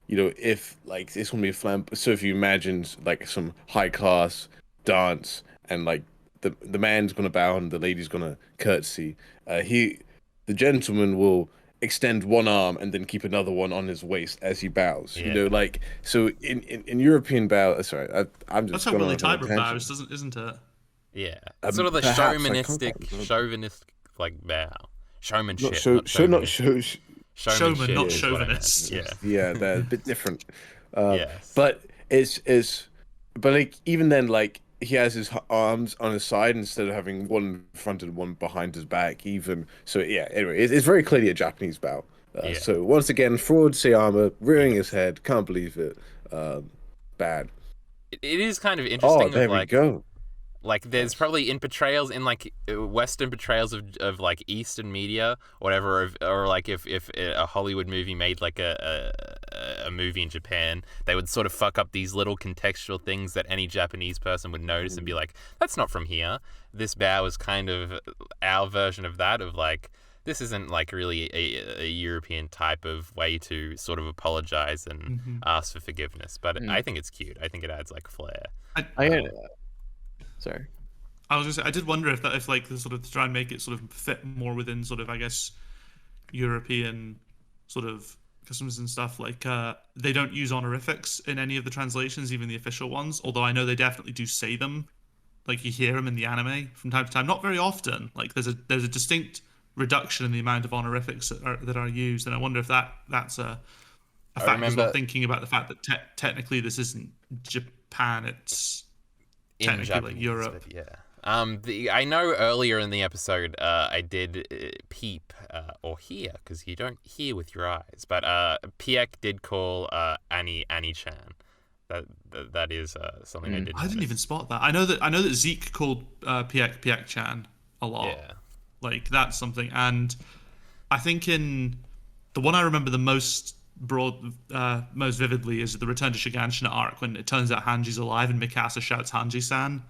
if like it's gonna be a flamboyant. So if you imagine like some high class dance and like the man's gonna bow and the lady's gonna curtsy, the gentleman will extend one arm and then keep another one on his waist as he bows. Yeah. You know, like so in European bow. Sorry, I'm just That's how going Willie off on a Tybert tangent. bows, isn't it? Yeah. It's sort of the Perhaps, chauvinistic like bow. Showmanship. Not show, not show, not chauvinistic. show. Showmanship not is what I meant. chauvinist. Yeah. Yeah, they're a bit different. Yes. But but like even then, like he has his arms on his side instead of having one in front and one behind his back. Even so, yeah. Anyway, it's very clearly a Japanese bow. Yeah. So once again, fraud Sayama rearing his head. Can't believe it. Bad. It is kind of interesting. Oh, there of, like, we go. Like, there's probably in portrayals, in like Western portrayals of like Eastern media, or whatever, or like if a Hollywood movie made like a movie in Japan, they would sort of fuck up these little contextual things that any Japanese person would notice and be like, that's not from here. This bow is kind of our version of that, of like, this isn't like really a European type of way to sort of apologize and ask for forgiveness. But I think it's cute. I think it adds like flair. Sorry. I was gonna say, I did wonder if like the sort of to try and make it sort of fit more within sort of, I guess, European sort of customs and stuff. Like they don't use honorifics in any of the translations, even the official ones. Although I know they definitely do say them. Like you hear them in the anime from time to time, not very often. Like there's a distinct reduction in the amount of honorifics that are used, and I wonder if that's a a I fact as well, remember thinking about the fact that technically this isn't Japan, it's in technically Japanese, like Europe. but yeah. I know earlier in the episode I did peep or hear, because you don't hear with your eyes, but Piek did call Annie-chan. That is something I did. I didn't even spot that. I know that Zeke called Piek-chan a lot. Yeah. Like that's something, and I think in the one I remember the most most vividly is the Return to Shiganshina arc, when it turns out Hanji's alive and Mikasa shouts Hanji-san.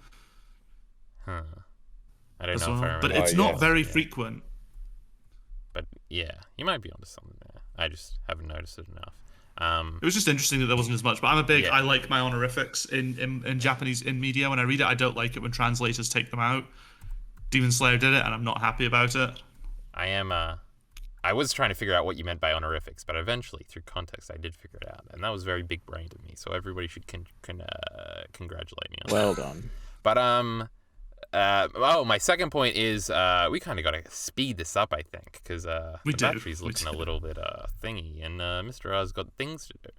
Huh. I don't as know if I well, remember. but it's Oh, not yes, very yeah. frequent. But yeah, you might be onto something there. I just haven't noticed it enough. It was just interesting that there wasn't as much, but I'm a big. Yeah. I like my honorifics in Japanese in media. When I read it, I don't like it when translators take them out. Demon Slayer did it, and I'm not happy about it. I am. I was trying to figure out what you meant by honorifics, but eventually, through context, I did figure it out, and that was very big brained of me. So everybody should congratulate me on that. Well done. But my second point is we kind of got to speed this up, I think, because the battery's looking a little bit thingy, and Mr. R's got things to do.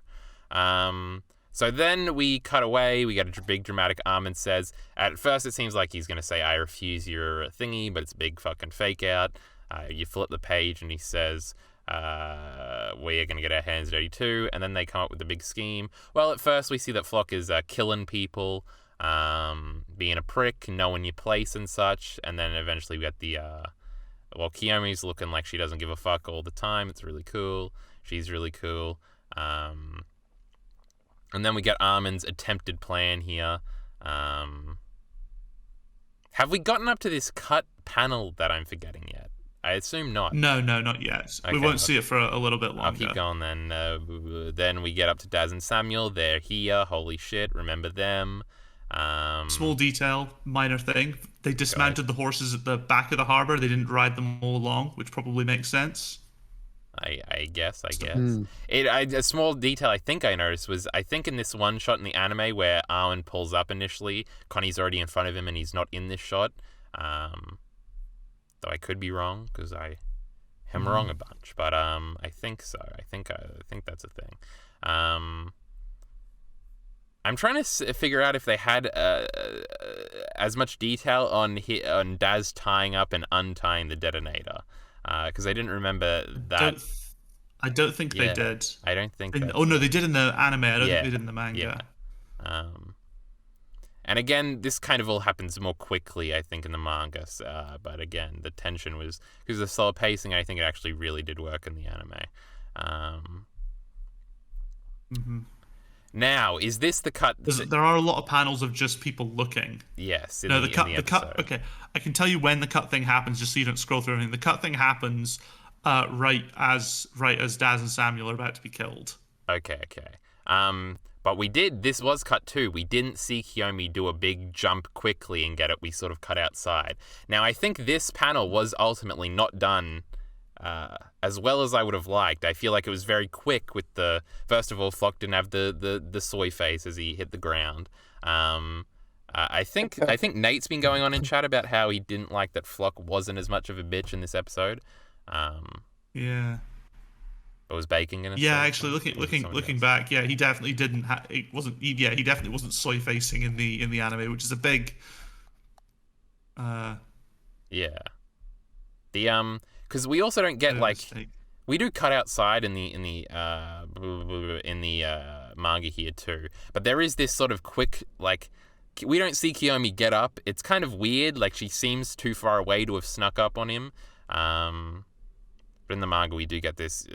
So then we cut away. We get a big dramatic Armin says. At first, it seems like he's going to say, "I refuse your thingy," but it's a big fucking fake out. You flip the page, and he says, "We're going to get our hands dirty too." And then they come up with the big scheme. Well, at first, we see that Flock is killing people, being a prick, knowing your place and such. And then eventually we get the Kiyomi's looking like she doesn't give a fuck all the time. It's really cool. She's really cool. And then we get Armin's attempted plan here. Have we gotten up to this cut panel that I'm forgetting yet? I assume not. No, not yet. Okay, we won't see it for a little bit longer. I'll keep going then. Then we get up to Daz and Samuel. They're here. Holy shit, remember them. Small detail, minor thing. They dismounted the horses at the back of the harbour. They didn't ride them all along, which probably makes sense. I guess. A small detail I think I noticed was, I think in this one shot in the anime where Armin pulls up initially, Connie's already in front of him and he's not in this shot. Though I could be wrong, because I am wrong a bunch, but I think so. I think that's a thing. I'm trying to figure out if they had as much detail on Daz tying up and untying the detonator, because I didn't remember that. I don't think they did. I don't think. No, they did in the anime. I don't think they did in the manga. Yeah. And again, this kind of all happens more quickly, I think, in the manga. But again, the tension was, because of the slower pacing, I think it actually really did work in the anime. Now, is this the cut? There are a lot of panels of just people looking. Yes. The cut. Okay, I can tell you when the cut thing happens, just so you don't scroll through everything. The cut thing happens right as Daz and Samuel are about to be killed. Okay. But this was cut too. We didn't see Kiyomi do a big jump quickly and get it. We sort of cut outside. Now, I think this panel was ultimately not done as well as I would have liked. I feel like it was very quick with first of all, Flock didn't have the soy face as he hit the ground. I think Nate's been going on in chat about how he didn't like that Flock wasn't as much of a bitch in this episode. Yeah. But was baking in it. Yeah, actually, looking back, yeah, he definitely didn't. He definitely wasn't soy facing in the anime, which is a big. Yeah. Because we also don't get we do cut outside in the manga here too, but there is this sort of quick we don't see Kiyomi get up. It's kind of weird. Like, she seems too far away to have snuck up on him. But in the manga, we do get this,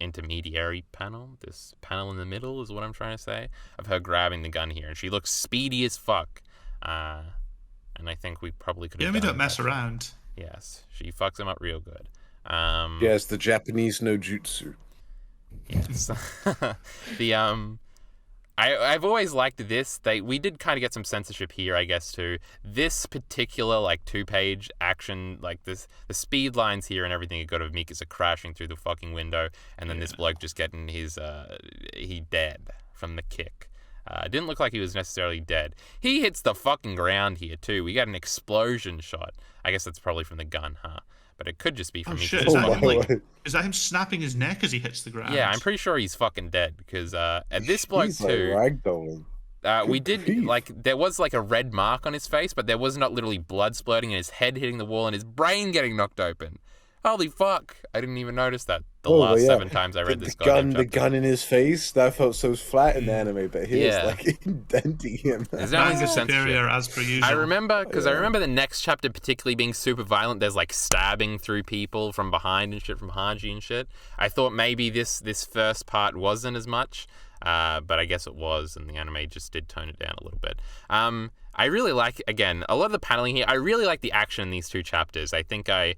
intermediary panel. This panel in the middle is what I'm trying to say, of her grabbing the gun here. And she looks speedy as fuck. And I think we probably could have we don't mess around. Yes, she fucks him up real good. Yes, the Japanese no jutsu. Yes. I've always liked this. We did kind of get some censorship here, I guess, too. This particular 2-page action, the speed lines here and everything you got of Mikasa crashing through the fucking window, and then this bloke just getting he dead from the kick. Didn't look like he was necessarily dead. He hits the fucking ground here too. We got an explosion shot. I guess that's probably from the gun, huh? but it could just be from Oh me. shit! Oh my Is that him snapping his neck as he hits the ground? Yeah, I'm pretty sure he's fucking dead because at this bloke He's like too. ragdolling. We Good did grief. like there was like a red mark on his face, but there was not literally blood splurting and his head hitting the wall and his brain getting knocked open. Holy fuck! I didn't even notice that the Oh, last yeah. 7 times I read the this gun, goddamn the chapter. gun in his face, that felt so flat in the anime, but here's Yeah. like indenting him. There's definitely Manga some sense superior shit. as per usual. I remember because I Yeah. remember the next chapter particularly being super violent. There's like stabbing through people from behind and shit from Haji and shit. I thought maybe this first part wasn't as much, but I guess it was, and the anime just did tone it down a little bit. I really like, again, a lot of the paneling here. I really like the action in these 2 chapters. I think I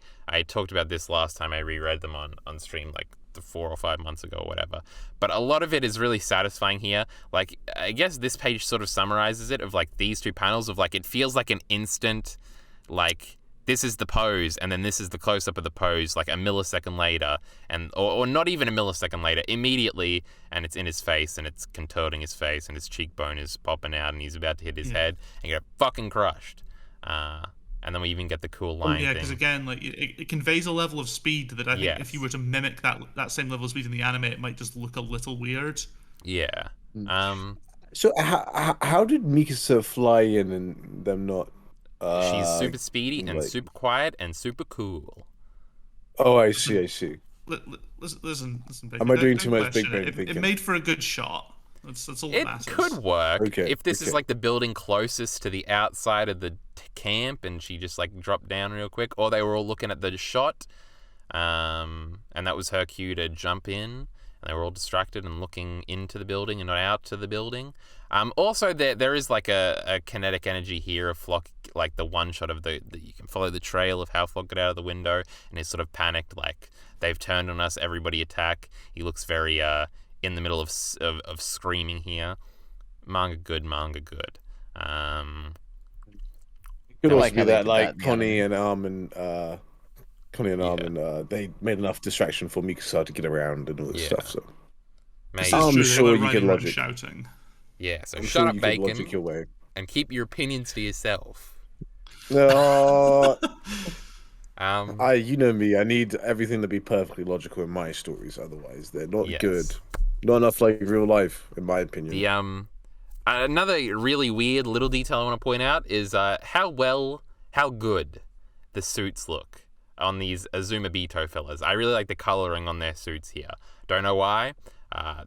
talked about this last time I reread them on stream, like 4 or 5 months ago or whatever. But a lot of it is really satisfying here. Like, I guess this page sort of summarizes it of like these 2 panels of like, it feels like an instant, like, this is the pose, and then this is the close-up of the pose, like a millisecond later, and or not even a millisecond later, immediately, and it's in his face, and it's contorting his face, and his cheekbone is popping out, and he's about to hit his head, and get fucking crushed. And then we even get the cool line Yeah, thing. because again, like it conveys a level of speed that I think Yes. if you were to mimic that same level of speed in the anime, it might just look a little weird. Yeah. So how did Mikasa fly in and them not? She's super speedy and like- super quiet and super cool. Oh, I see. Listen, Big Am Ben, I doing don't too much question Big Ben it. It thinking? made for a good shot. That's all that It matters. could work Okay, if this is okay. like the building closest to the outside of the camp and she just like dropped down real quick, or they were all looking at the shot, and that was her cue to jump in, and they were all distracted and looking into the building and not out to the building. Also, there is like a kinetic energy here of Flock, like the one shot of the you can follow the trail of how Flock got out of the window and is sort of panicked, like they've turned on us, everybody attack. He looks very in the middle of screaming here. Manga good. Could I also like be how they that did like that in the Connie anime. and Armin, they made enough distraction for Mikasa to get around and all this Yeah. stuff. So This Maybe. is I'm true, sure they were you riding could around logic. shouting. Yeah, so I'm shut sure up, you could logic Bacon, your way. and keep your opinions to yourself. No, Um, you know me. I need everything to be perfectly logical in my stories. Otherwise, they're not Yes. good. Not enough like real life, in my opinion. the another really weird little detail I want to point out is how good the suits look on these Azumabito fellas. I really like the coloring on their suits here. Don't know why.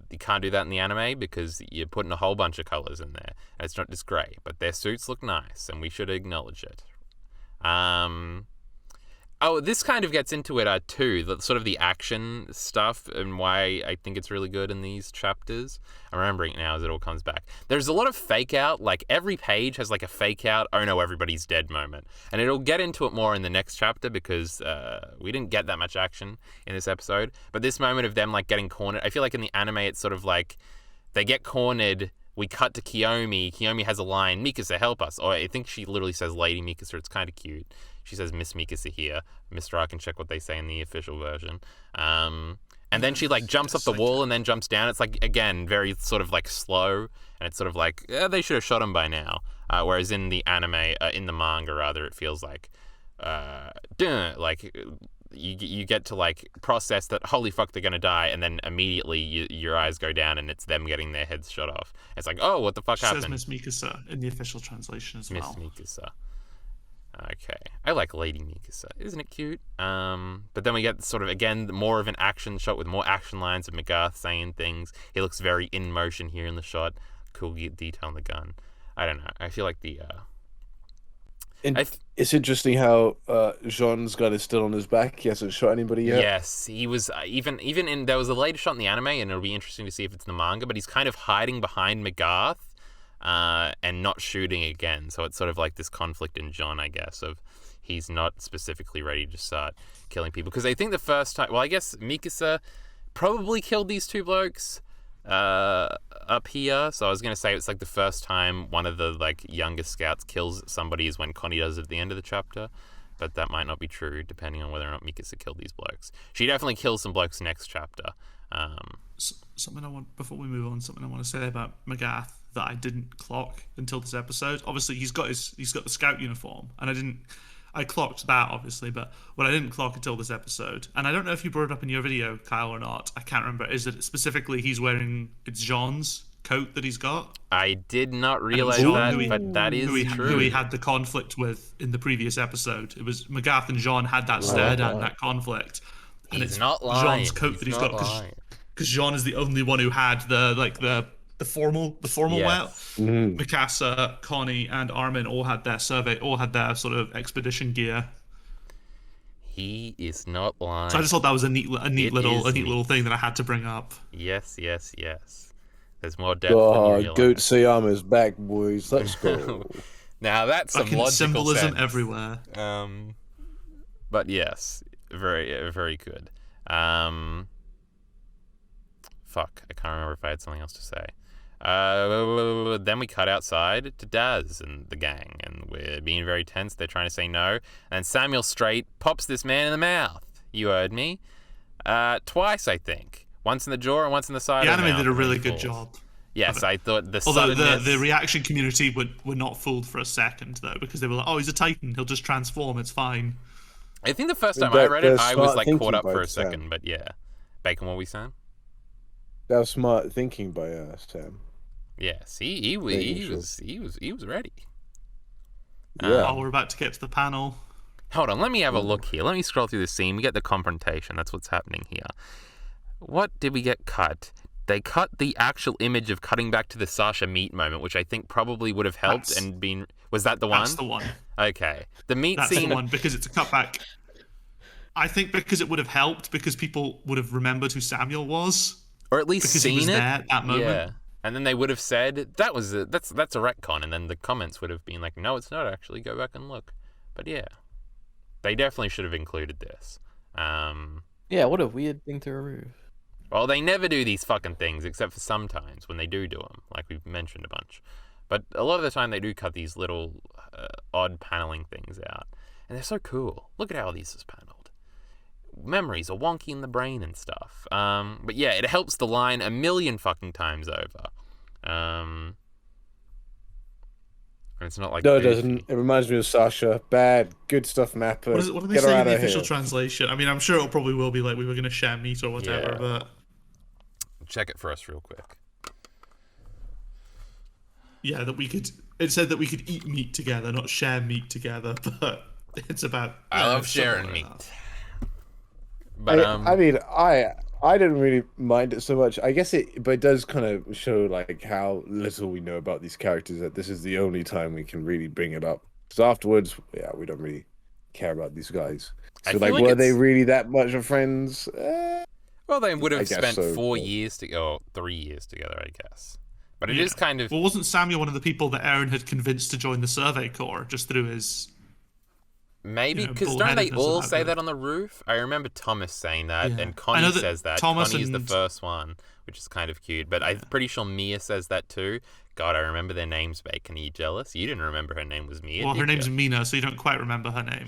You can't do that in the anime because you're putting a whole bunch of colors in there, and it's not just grey. But their suits look nice, and we should acknowledge it. Oh, this kind of gets into it too, the sort of the action stuff and why I think it's really good in these chapters. I'm remembering it now as it all comes back. There's a lot of fake out, like every page has like a fake out, oh no, everybody's dead moment. And it'll get into it more in the next chapter because we didn't get that much action in this episode. But this moment of them like getting cornered, I feel like in the anime it's sort of like they get cornered. We cut to Kiyomi. Kiyomi has a line, Mikasa, help us. Or I think she literally says Lady Mikasa. It's kind of cute. She says Miss Mikasa here. Mr. I can check what they say in the official version. And then she like jumps up the wall and then jumps down. It's like, again, very sort of like slow. And it's sort of like, they should have shot him by now. Whereas in the anime, in the manga rather, it feels like, like you get to like process that holy fuck they're gonna die, and then immediately your eyes go down and it's them getting their heads shot off. It's like, oh, what the fuck She happened? says Miss Mikasa in the official translation as Miss well. Mikasa. Okay, I like Lady Mikasa. Isn't it cute? But then we get sort of again more of an action shot with more action lines of McGarth saying things. He looks very in motion here in the shot. Cool detail on the gun. I don't know. I feel like the It's interesting how Jean's gun is still on his back. He hasn't shot anybody yet. Yes, he was even in there was a later shot in the anime, and it'll be interesting to see if it's in the manga. But he's kind of hiding behind McGarth, and not shooting again. So it's sort of like this conflict in John, I guess, of he's not specifically ready to start killing people because I think the first time. Well, I guess Mikasa probably killed these 2 blokes up here. So I was gonna say it's like the first time one of the like younger scouts kills somebody is when Connie does it at the end of the chapter. But that might not be true, depending on whether or not Mikasa killed these blokes. She definitely kills some blokes next chapter. Something I want before we move on. Something I want to say about McGarth that I didn't clock until this episode. Obviously, he's got the scout uniform, and I clocked that obviously, but what I didn't clock until this episode, and I don't know if you brought it up in your video, Kyle, or not. I can't remember. Is it specifically it's Jean's coat that he's got? I did not realize Jean that, but that is true. Who he had the conflict with in the previous episode. It was McGath and Jean had that stare down, that conflict. And He's it's not lying. Jean's coat that he's got lying. because Jean is the only one who had the formal wear. Mikasa, Connie, and Armin all had their sort of expedition gear. He is not lying. So I just thought that was a neat little thing that I had to bring up. Yes. There's more depth than you realize. Goat Sayama's back, boys. Let's go. Now that's some logical symbolism sense. everywhere. But yes, very, very good. Fuck, I can't remember if I had something else to say. Then we cut outside to Daz and the gang, and we're being very tense. They're trying to say no, and Samuel Straight pops this man in the mouth. You heard me. Twice, I think. Once in the jaw and once in the side. The of the anime mouth, did a really and he good falls. job. Yes, I thought the Although suddenness... the reaction community were not fooled for a second though, because they were like, "Oh, he's a Titan. He'll just transform. It's fine." I think the first time I read it, I was like caught up for a Sam. second, but yeah. Bacon, what were we saying? That was smart thinking by Sam. Yes, he was ready. Yeah. Oh, we're about to get to the panel. Hold on, let me have a look here. Let me scroll through the scene. We get the confrontation. That's what's happening here. What did we get cut? They cut the actual image of cutting back to the Sasha meet moment, which I think probably would have helped and been... Was that the one? That's the one. Okay. The meet That's scene... the one, because it's a cutback. I think because it would have helped, because people would have remembered who Samuel was. Or at least because seen he was it. there at that moment. Yeah. And then they would have said, that's a retcon. And then the comments would have been like, no, it's not actually. Go back and look. But yeah. They definitely should have included this. Yeah, what a weird thing to remove. Well, they never do these fucking things, except for sometimes when they do them, like we've mentioned a bunch. But a lot of the time they do cut these little odd paneling things out. And they're so cool. Look at how this is paneled. Memories are wonky in the brain and stuff. But yeah, it helps the line a million fucking times over. And it's not like... No, it doesn't. It reminds me of Sasha. Bad, good stuff, Mapper. What do they say in the official translation? I mean, I'm sure it probably will be like we were going to share meat or whatever, but... Check it for us real quick. Yeah, that we could... It said that we could eat meat together, not share meat together, but it's about... I love sharing meat. But, I mean, I didn't really mind it so much. I guess but it does kind of show like how little we know about these characters, that this is the only time we can really bring it up. Because afterwards, yeah, we don't really care about these guys. So like, were they really that much of friends? Well, they would have spent so, 4 years or 3 years together, I guess. But it is kind of... Well, wasn't Samuel one of the people that Aaron had convinced to join the Survey Corps just through his... Maybe, because don't they all say that on the roof? I remember Thomas saying that, and Connie says that. Connie is the first one, which is kind of cute. But I'm pretty sure Mia says that too. God, I remember their names, Bacon. Are you jealous? You didn't remember her name was Mia, Well, her name's Mina, so you don't quite remember her name.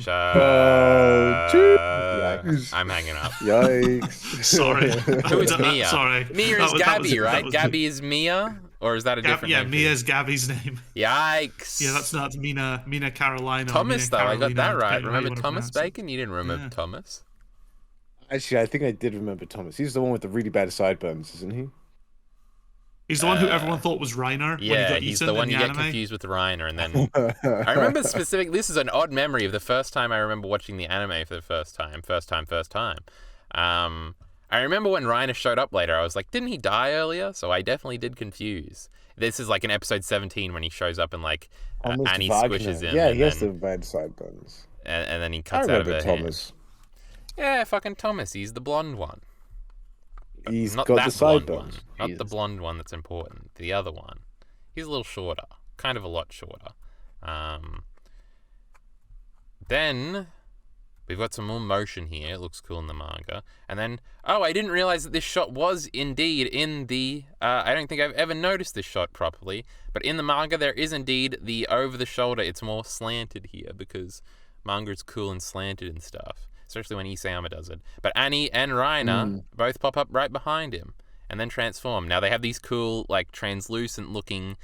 I'm hanging up. Yikes. Sorry. Who is Mia? Sorry. Mia is Gabby, right? Gabby is Mia? Or is that a different name? Yeah, Mia's Gabby's name. Yikes. Yeah, that's not Mina Carolina. Thomas, though, I got that right. Remember Thomas Bacon? Bacon? You didn't remember Thomas? Actually, I think I did remember Thomas. He's the one with the really bad sideburns, isn't he? He's the one who everyone thought was Reiner. Yeah, he's the one you get confused with Reiner. And then I remember specifically, this is an odd memory of the first time I remember watching the anime for the first time. I remember when Reiner showed up later, I was like, didn't he die earlier? So I definitely did confuse. This is like in episode 17 when he shows up and like Annie squishes him. Yeah, he has the bad sideburns. And then he cuts out of her Thomas. Hand. Yeah, fucking Thomas. He's the blonde one. He's not got that the blonde sideburns. one. Not the blonde one that's important. The other one. He's a little shorter. Kind of a lot shorter. Then we've got some more motion here. It looks cool in the manga. And then, I didn't realize that this shot was indeed in the... I don't think I've ever noticed this shot properly. But in the manga, there is indeed the over-the-shoulder. It's more slanted here because manga is cool and slanted and stuff. Especially when Isayama does it. But Annie and Reiner both pop up right behind him and then transform. Now they have these cool, like, translucent-looking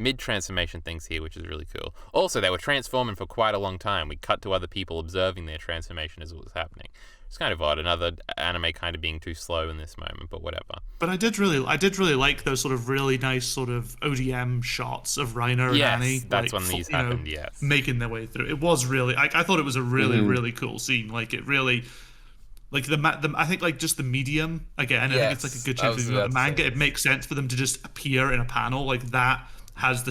mid-transformation things here, which is really cool. Also, they were transforming for quite a long time. We cut to other people observing their transformation as it was happening. It's kind of odd. Another anime kind of being too slow in this moment, but whatever. But I did really like those sort of really nice sort of ODM shots of Reiner and Annie. That's like, when these happened. Yes, making their way through. It was really. I thought it was a really really cool scene. Like it really. Like the I think like just the medium again. I think it's like a good change for the manga. It makes sense for them to just appear in a panel like that. Has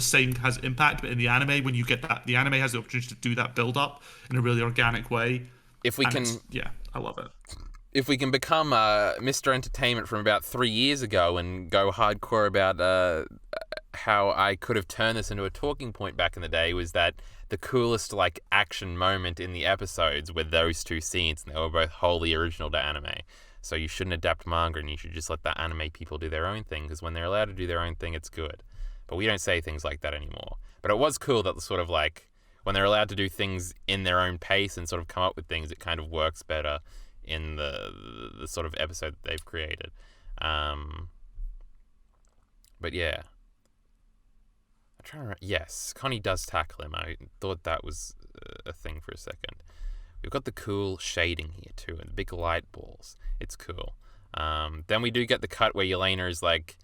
impact, but in the anime, when you get that, the anime has the opportunity to do that build up in a really organic way. If we can, I love it. If we can become Mr. Entertainment from about 3 years ago and go hardcore about how I could have turned this into a talking point back in the day, was that the coolest like action moment in the episodes were those two scenes, and they were both wholly original to anime. So you shouldn't adapt manga, and you should just let the anime people do their own thing, because when they're allowed to do their own thing, it's good. But we don't say things like that anymore. But it was cool that the sort of like, when they're allowed to do things in their own pace and sort of come up with things, it kind of works better in the sort of episode that they've created. But yeah. I'm trying to remember. Yes, Connie does tackle him. I thought that was a thing for a second. We've got the cool shading here too, and the big light balls. It's cool. Then we do get the cut where Yelena is like,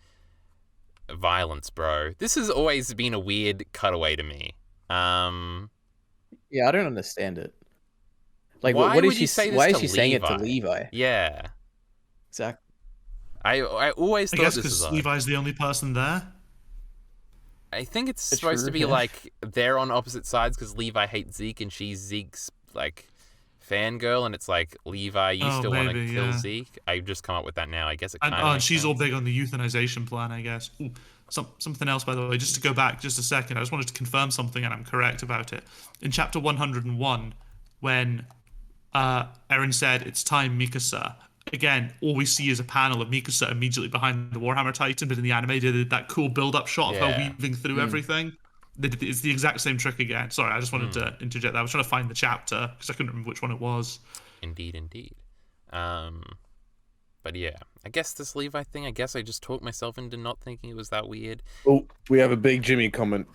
violence, bro. This has always been a weird cutaway to me. Yeah, I don't understand it. Like, why what would is you she? say this Why to is she saying it to Levi? Levi? Yeah. Exactly. I always I thought guess this because was odd. Levi's the only person there. I think it's supposed to be like they're on opposite sides because Levi hates Zeke and she's Zeke's like fangirl, and it's like, Levi, you still want to kill Zeke? I've just come up with that now. I guess it kind of and she's all big on the euthanization plan, I guess. Ooh, something else, by the way, just to go back just a second, I just wanted to confirm something, and I'm correct about it. In chapter 101, when Eren said, "It's time, Mikasa," again, all we see is a panel of Mikasa immediately behind the Warhammer Titan, but in the anime, they did that cool build-up shot of her weaving through everything. It's the exact same trick again. Sorry, I just wanted to interject that. I was trying to find the chapter because I couldn't remember which one it was. Indeed. But yeah, I guess this Levi thing, I guess I just talked myself into not thinking it was that weird. Oh, we have a big Jimmy comment.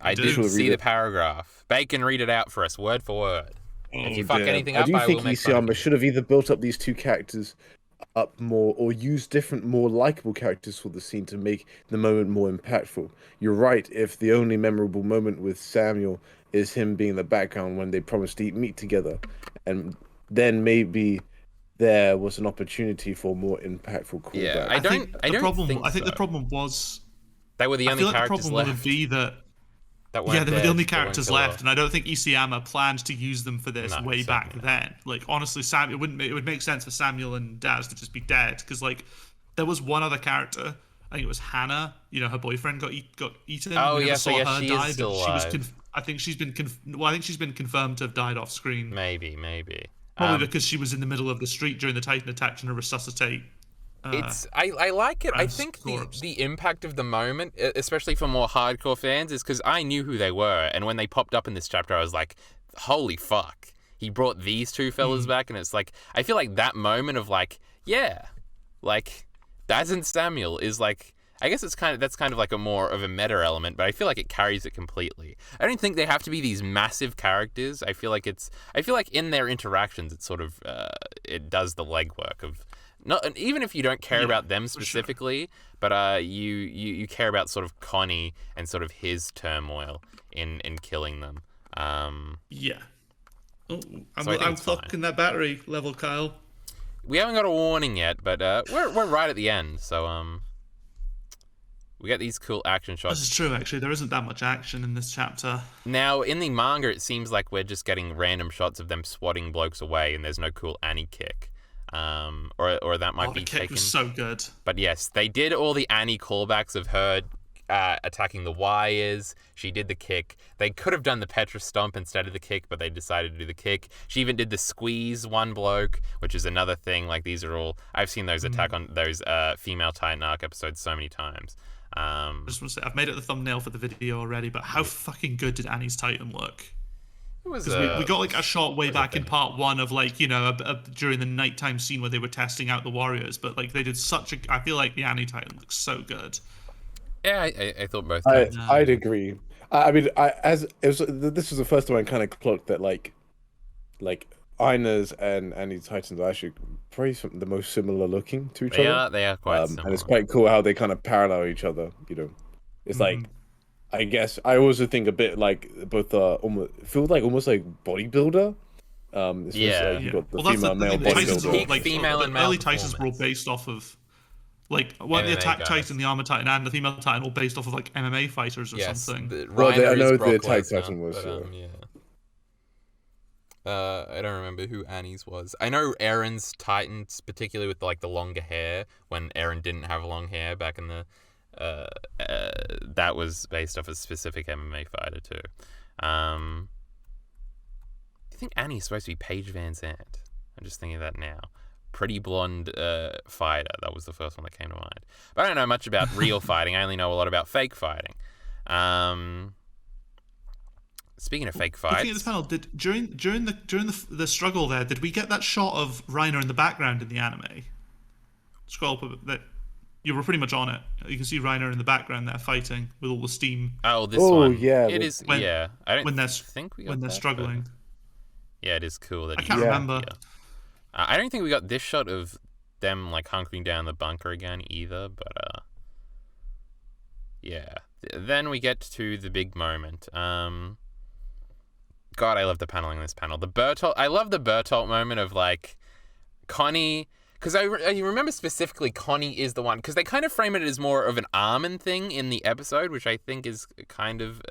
I did see the paragraph. Bacon, read it out for us, word for word. If you fuck anything up, I will make fun of you. should have either built up these two characters up more or used different, more likable characters for the scene to make the moment more impactful. You're right, if the only memorable moment with Samuel is him being in the background when they promised to eat meat together, and then maybe there was an opportunity for more impactful callback. Yeah, I think the problem was they were the only characters left. Would be that they were the only characters left, and I don't think Isayama planned to use them for this back then. Like, honestly, it would make sense for Samuel and Daz to just be dead, because like there was one other character, I think it was Hannah. You know, her boyfriend got eaten. Oh yeah, she is still alive. I think she's been confirmed to have died off screen. Maybe. Probably because she was in the middle of the street during the Titan attack and to resuscitate. I like it. I think the impact of the moment, especially for more hardcore fans, is because I knew who they were, and when they popped up in this chapter, I was like, holy fuck. He brought these two fellas back, and it's like, I feel like that moment of like, yeah, like, Daz and Samuel is like, I guess that's kind of like a more of a meta element, but I feel like it carries it completely. I don't think they have to be these massive characters. I feel like in their interactions, it sort of it does the legwork of not, even if you don't care about them specifically, but you care about sort of Connie and sort of his turmoil in killing them. Yeah. Oh, I'm clocking that battery level, Kyle. We haven't got a warning yet, but we're right at the end, so we get these cool action shots. This is true, actually. There isn't that much action in this chapter. Now, in the manga, it seems like we're just getting random shots of them swatting blokes away, and there's no cool Annie kick. Or that might be taken. The kick was so good. But yes, they did all the Annie callbacks of her attacking the wires. She did the kick. They could have done the Petra stomp instead of the kick, but they decided to do the kick. She even did the squeeze one bloke, which is another thing. Like, these are all, I've seen those attack on those female Titan arc episodes so many times. I just want to say, I've made it the thumbnail for the video already, but how fucking good did Annie's Titan look? It was we got like a shot way back in part 1 of like, you know, during the nighttime scene where they were testing out the warriors, but like they did I feel like the Annie Titan looks so good. Yeah, I thought both kinds. I'd agree. I mean, this was the first time I kind of clocked that like Ina's and Annie's Titans are actually probably the most similar looking to each other. They are quite similar. And it's quite cool how they kind of parallel each other. It's like, I guess I also think a bit like both almost feel like almost like bodybuilder. It's just, like, you got the Well, female, male Titans are all, bodybuilder. like female and the male early Titans were all performance. based off of like the Attack Titan, the Armor Titan, and the Female Titan all based off of like MMA fighters or something. I know the Brock Attack Lesnar, Titan was. but, I don't remember who Annie's was. I know Aaron's Titans, particularly with like the longer hair, when Aaron didn't have long hair back in the that was based off a specific MMA fighter too. I think Annie's supposed to be Paige Van Zandt. I'm just thinking of that now. Pretty blonde fighter. That was the first one that came to mind. But I don't know much about real fighting. I only know a lot about fake fighting. Speaking of fake fights, Looking at this panel, during the struggle there, did we get that shot of Reiner in the background in the anime? Scroll up a bit. That you were pretty much on it. You can see Reiner in the background there fighting with all the steam. Oh, this one. Yeah, it is. When, yeah, I don't when they're think we got when they're that, struggling. but yeah, it is cool that I can't remember. I don't think we got this shot of them like hunkering down the bunker again either, but yeah. Then we get to the big moment. God, I love the paneling in this panel. I love the Bertolt moment of like Connie, because I remember specifically Connie is the one, because they kind of frame it as more of an Armin thing in the episode, which I think is kind of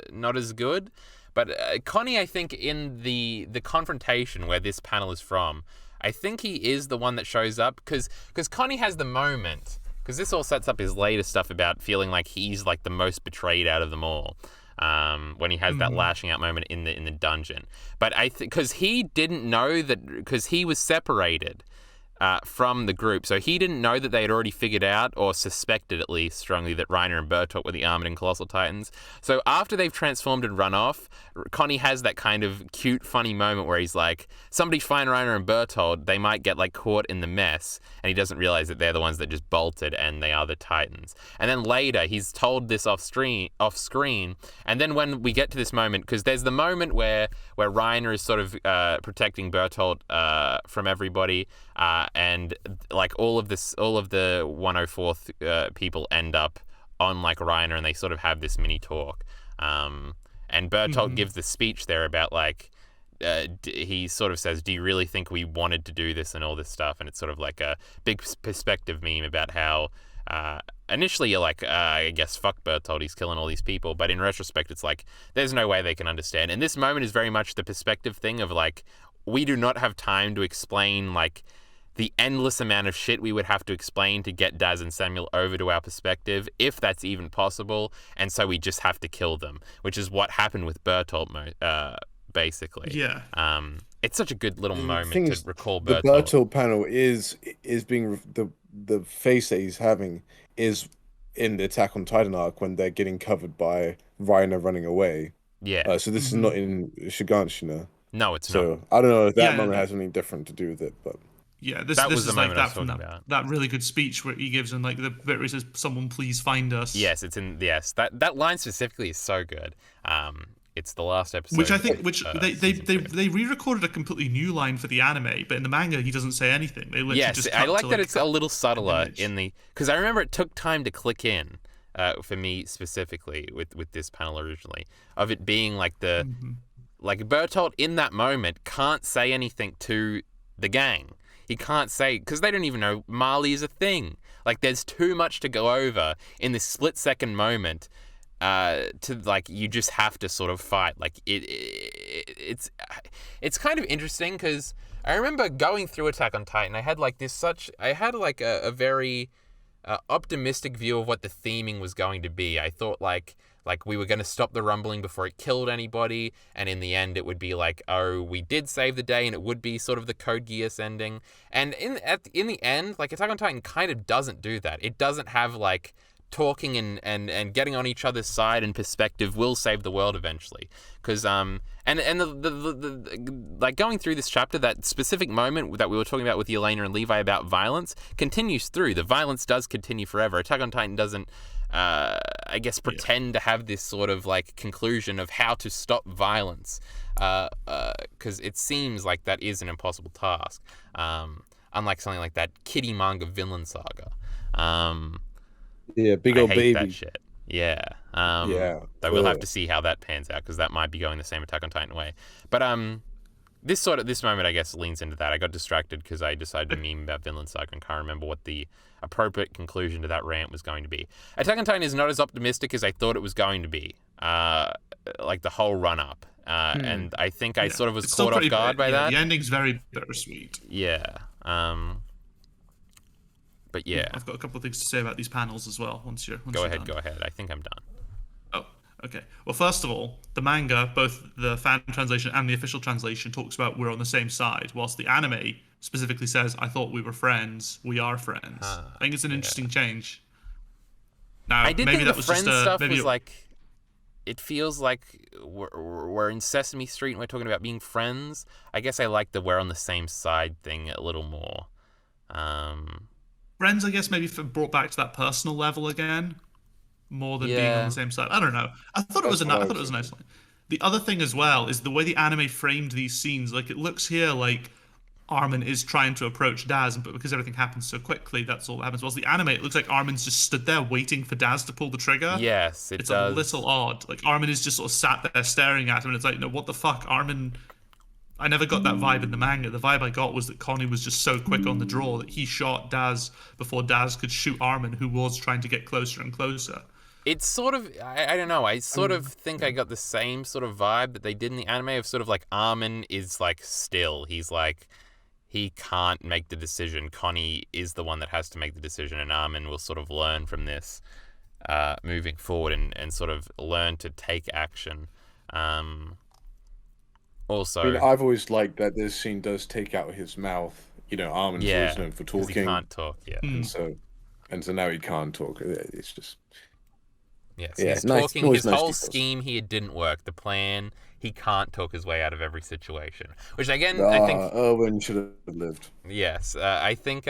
not as good. But Connie, I think in the confrontation where this panel is from, I think he is the one that shows up, because Connie has the moment, because this all sets up his later stuff about feeling like he's like the most betrayed out of them all. When he has that lashing out moment in the dungeon, but because he didn't know that, because he was separated from the group, so he didn't know that they had already figured out, or suspected at least strongly, that Reiner and Bertolt were the Armored and Colossal Titans. So after they've transformed and run off, Connie has that kind of cute, funny moment where he's like, somebody find Reiner and Bertolt, they might get like caught in the mess, and he doesn't realize that they're the ones that just bolted and they are the Titans. And then later he's told this off screen, and then when we get to this moment, because there's the moment where Reiner is sort of protecting Bertolt from everybody, and like all of the 104th people end up on like Reiner, and they sort of have this mini talk. And Bertolt gives the speech there about like, he sort of says, do you really think we wanted to do this and all this stuff? And it's sort of like a big perspective meme about how initially you're like, I guess fuck Bertolt, he's killing all these people. But in retrospect, it's like, there's no way they can understand. And this moment is very much the perspective thing of like, we do not have time to explain like the endless amount of shit we would have to explain to get Daz and Samuel over to our perspective, if that's even possible, and so we just have to kill them, which is what happened with Bertolt, basically. Yeah. It's such a good little moment to recall Bertolt. The Bertolt panel is being the face that he's having is in the Attack on Titan arc when they're getting covered by Reiner running away. Yeah. So this is not in Shiganshina. No, it's not. So I don't know if that moment has something different to do with it, but. Yeah, this was is the like moment I was that from talking that really good speech where he gives in like the bit where he says, "Someone please find us." Yes, that line specifically is so good. It's the last episode. Which I think, they re-recorded a completely new line for the anime, but in the manga he doesn't say anything. They literally just cut I like to, that it's a little subtler in the because I remember it took time to click in for me specifically with this panel originally, of it being like like Bertolt in that moment can't say anything to the gang. He can't say, because they don't even know Marley is a thing. Like, there's too much to go over in this split-second moment to, like, you just have to sort of fight. Like, it's kind of interesting, because I remember going through Attack on Titan, I had, like, a very optimistic view of what the theming was going to be. I thought, like we were going to stop the rumbling before it killed anybody, and in the end it would be like, oh, we did save the day, and it would be sort of the Code Geass ending. And in the end, like, Attack on Titan kind of doesn't do that. It doesn't have like talking and getting on each other's side and perspective will save the world eventually. Because like going through this chapter, that specific moment that we were talking about with Yelena and Levi about violence continues through. The violence does continue forever. Attack on Titan doesn't, I guess, pretend to have this sort of like conclusion of how to stop violence, because it seems like that is an impossible task. Unlike something like that kiddie manga Vinland Saga. Yeah, big old I hate baby. that shit. Yeah. Yeah. Though we'll have to see how that pans out, because that might be going the same Attack on Titan way. But this moment, I guess, leans into that. I got distracted because I decided to meme about Vinland Saga and can't remember what the appropriate conclusion to that rant was going to be. Attack on Titan is not as optimistic as I thought it was going to be. Like the whole run up. And I think I sort of was caught off guard by that. The ending's very bittersweet. Yeah. But yeah. I've got a couple of things to say about these panels as well. Go ahead. I think I'm done. Oh, okay. Well, first of all, the manga, both the fan translation and the official translation, talks about we're on the same side, whilst the anime specifically says, I thought we were friends, we are friends. I think it's an interesting change. Now, I did maybe think that the was friend just stuff maybe was like, it feels like we're in Sesame Street and we're talking about being friends. I guess I like the we're on the same side thing a little more. Friends, I guess, maybe brought back to that personal level again, more than being on the same side. I don't know. I thought it was a nice line. The other thing as well is the way the anime framed these scenes. Like, it looks here like Armin is trying to approach Daz, but because everything happens so quickly, that's all that happens. Whilst the anime, it looks like Armin's just stood there waiting for Daz to pull the trigger. Yes, it's does. a little odd. Like, Armin is just sort of sat there staring at him, and it's like, no, what the fuck, Armin? I never got that vibe in the manga. The vibe I got was that Connie was just so quick on the draw that he shot Daz before Daz could shoot Armin, who was trying to get closer and closer. It's sort of, I don't know, I sort of think I got the same sort of vibe that they did in the anime of sort of like Armin is like still. He's like, he can't make the decision. Connie is the one that has to make the decision, and Armin will sort of learn from this moving forward and sort of learn to take action. Also, I mean, I've always liked that this scene does take out his mouth. You know, Armin's always known for talking. He can't talk, and so now he can't talk. It's just he's talking. His whole scheme here didn't work. The plan, he can't talk his way out of every situation. Which again, I think Owen should have lived. Yes, I think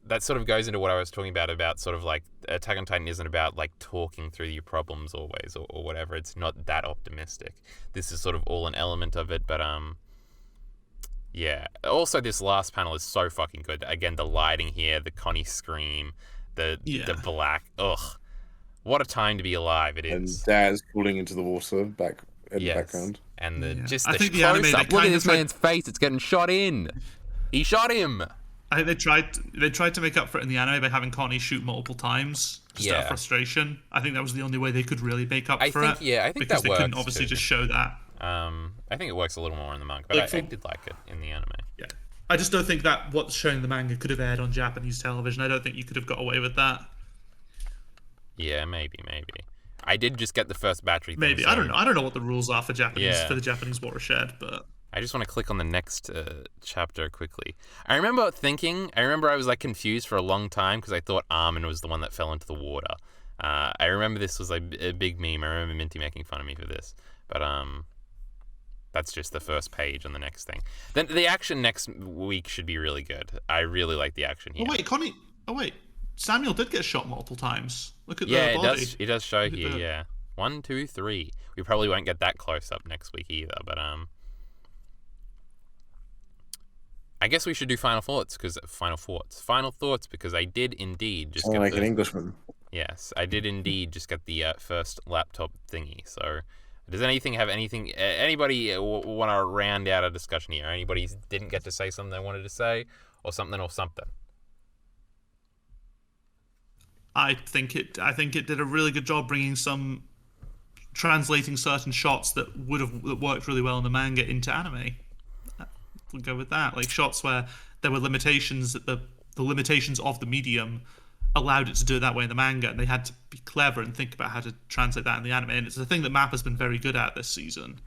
that sort of goes into what I was talking about sort of like Attack on Titan isn't about like talking through your problems always or whatever. It's not that optimistic. This is sort of all an element of it, but yeah. Also, this last panel is so fucking good. Again, the lighting here, the Connie scream, the black. Ugh, what a time to be alive it is. And Daz falling into the water back in the background. And the I think the anime, close up. Look at this man's face. It's getting shot in. He shot him. I think they tried to make up for it in the anime by having Connie shoot multiple times, just out of frustration. I think that was the only way they could really make up for it. Yeah, I think because that they couldn't works obviously too. just show that. I think it works a little more in the manga, but I did like it in the anime. Yeah, I just don't think that what's shown in the manga could have aired on Japanese television. I don't think you could have got away with that. Yeah, maybe. I did just get the first battery thing. Maybe, so... I don't know. I don't know what the rules are for Japanese for the Japanese watershed, but I just want to click on the next chapter quickly. I remember I was like confused for a long time because I thought Armin was the one that fell into the water. I remember this was like a big meme. I remember Minty making fun of me for this, but that's just the first page on the next thing. Then the action next week should be really good. I really like the action here. Oh wait, Samuel did get shot multiple times. Look at the body. It does show here. Yeah, 1, 2, 3. We probably won't get that close up next week either, but I guess we should do final thoughts because I did indeed just get an Englishman. Yes, I did indeed just get the first laptop thingy. So, does anybody want to round out a discussion here? Anybody didn't get to say something they wanted to say, or something? I think it did a really good job translating certain shots that worked really well in the manga into anime. We'll go with that. Like shots where there were limitations that the limitations of the medium allowed it to do it that way in the manga, and they had to be clever and think about how to translate that in the anime. And it's a thing that Mappa's been very good at this season.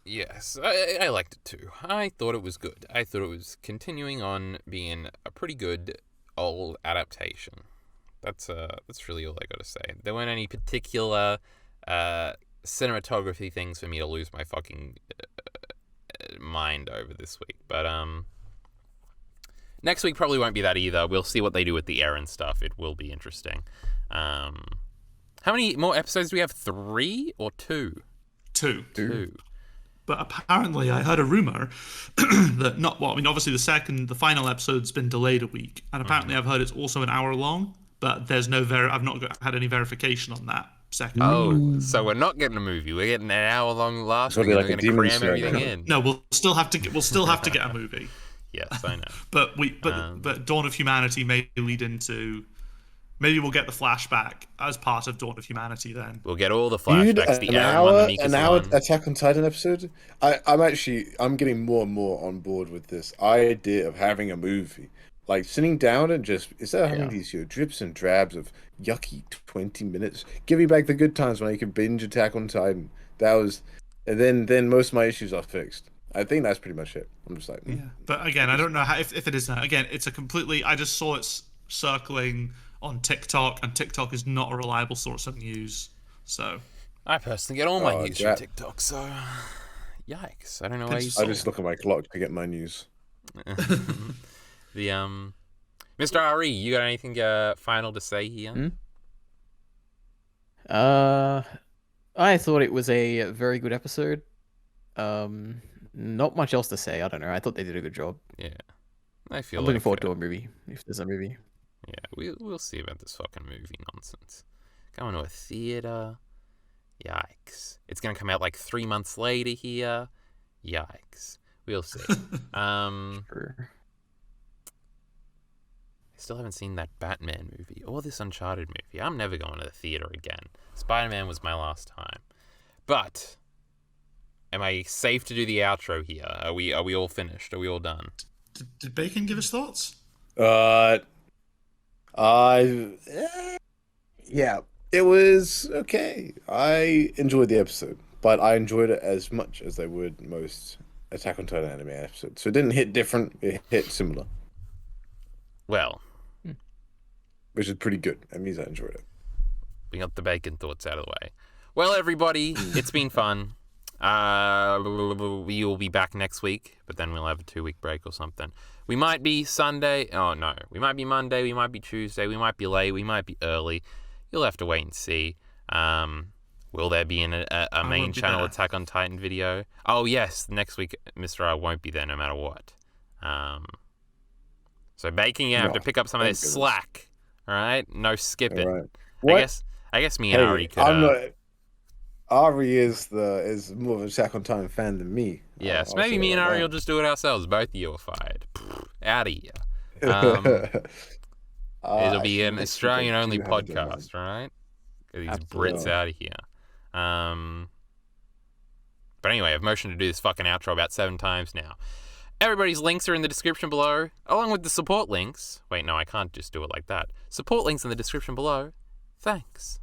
Yes, I liked it too. I thought it was good. I thought it was continuing on being a pretty good old adaptation. That's really all I got to say. There weren't any particular cinematography things for me to lose my fucking mind over this week. But next week probably won't be that either. We'll see what they do with the Eren stuff. It will be interesting. How many more episodes do we have? 3 or 2? 2. 2. But apparently, I heard a rumor that obviously the final episode's been delayed a week, and apparently I've heard it's also an hour long. But there's no I've not had any verification on that second. Oh, so we're not getting a movie. We're getting an hour-long last thing. We're going to cram everything in. No, we'll still have to get a movie. Yes, I know. But Dawn of Humanity may lead into. Maybe we'll get the flashback as part of Dawn of Humanity then. We'll get all the flashbacks. Dude, the Eren one, the Mika's an hour one. Attack on Titan episode. I'm getting more and more on board with this idea of having a movie. Like sitting down and just instead of having these drips and drabs of yucky 20 minutes, give me back the good times when I could binge Attack on Titan. And then most of my issues are fixed. I think that's pretty much it. I'm just like, yeah. But again, I don't know if it is that. Again, it's a completely. I just saw it circling on TikTok, and TikTok is not a reliable source of news. So I personally get all my news from TikTok. So yikes! I don't know why you. I just look at my clock to get my news. The Mr. Ari, you got anything final to say here? I thought it was a very good episode. Not much else to say. I don't know. I thought they did a good job. Yeah, I'm looking forward to a movie if there's a movie. Yeah, we'll see about this fucking movie nonsense. Going to a theater. Yikes! It's gonna come out like 3 months later here. Yikes! We'll see. Sure. Still haven't seen that Batman movie or this Uncharted movie. I'm never going to the theater again. Spider-Man was my last time. But am I safe to do the outro here? Are we all finished? Are we all done? Did Bacon give his thoughts? Yeah, it was okay. I enjoyed the episode, but I enjoyed it as much as I would most Attack on Titan anime episodes. So it didn't hit different; it hit similar. Well, which is pretty good. That means I enjoyed it. We got the Bacon thoughts out of the way. Well, everybody, it's been fun. We will be back next week, but then we'll have a 2-week break or something. We might be Sunday. Oh, no. We might be Monday. We might be Tuesday. We might be late. We might be early. You'll have to wait and see. Will there be a main channel Attack on Titan video? Oh, yes. Next week, Mr. I won't be there no matter what. So, Bacon, you have to pick up some of this slack. All right? No skipping. All right. I guess me and Ari could... Ari is more of an Attack on Titan fan than me. Yes, maybe me and Ari will just do it ourselves. Both of you are fired. Out of here. It'll be an Australian-only podcast, right? Get these Brits out of here. But anyway, I've motioned to do this fucking outro about 7 times now. Everybody's links are in the description below, along with the support links. Wait, no, I can't just do it like that. Support links in the description below. Thanks.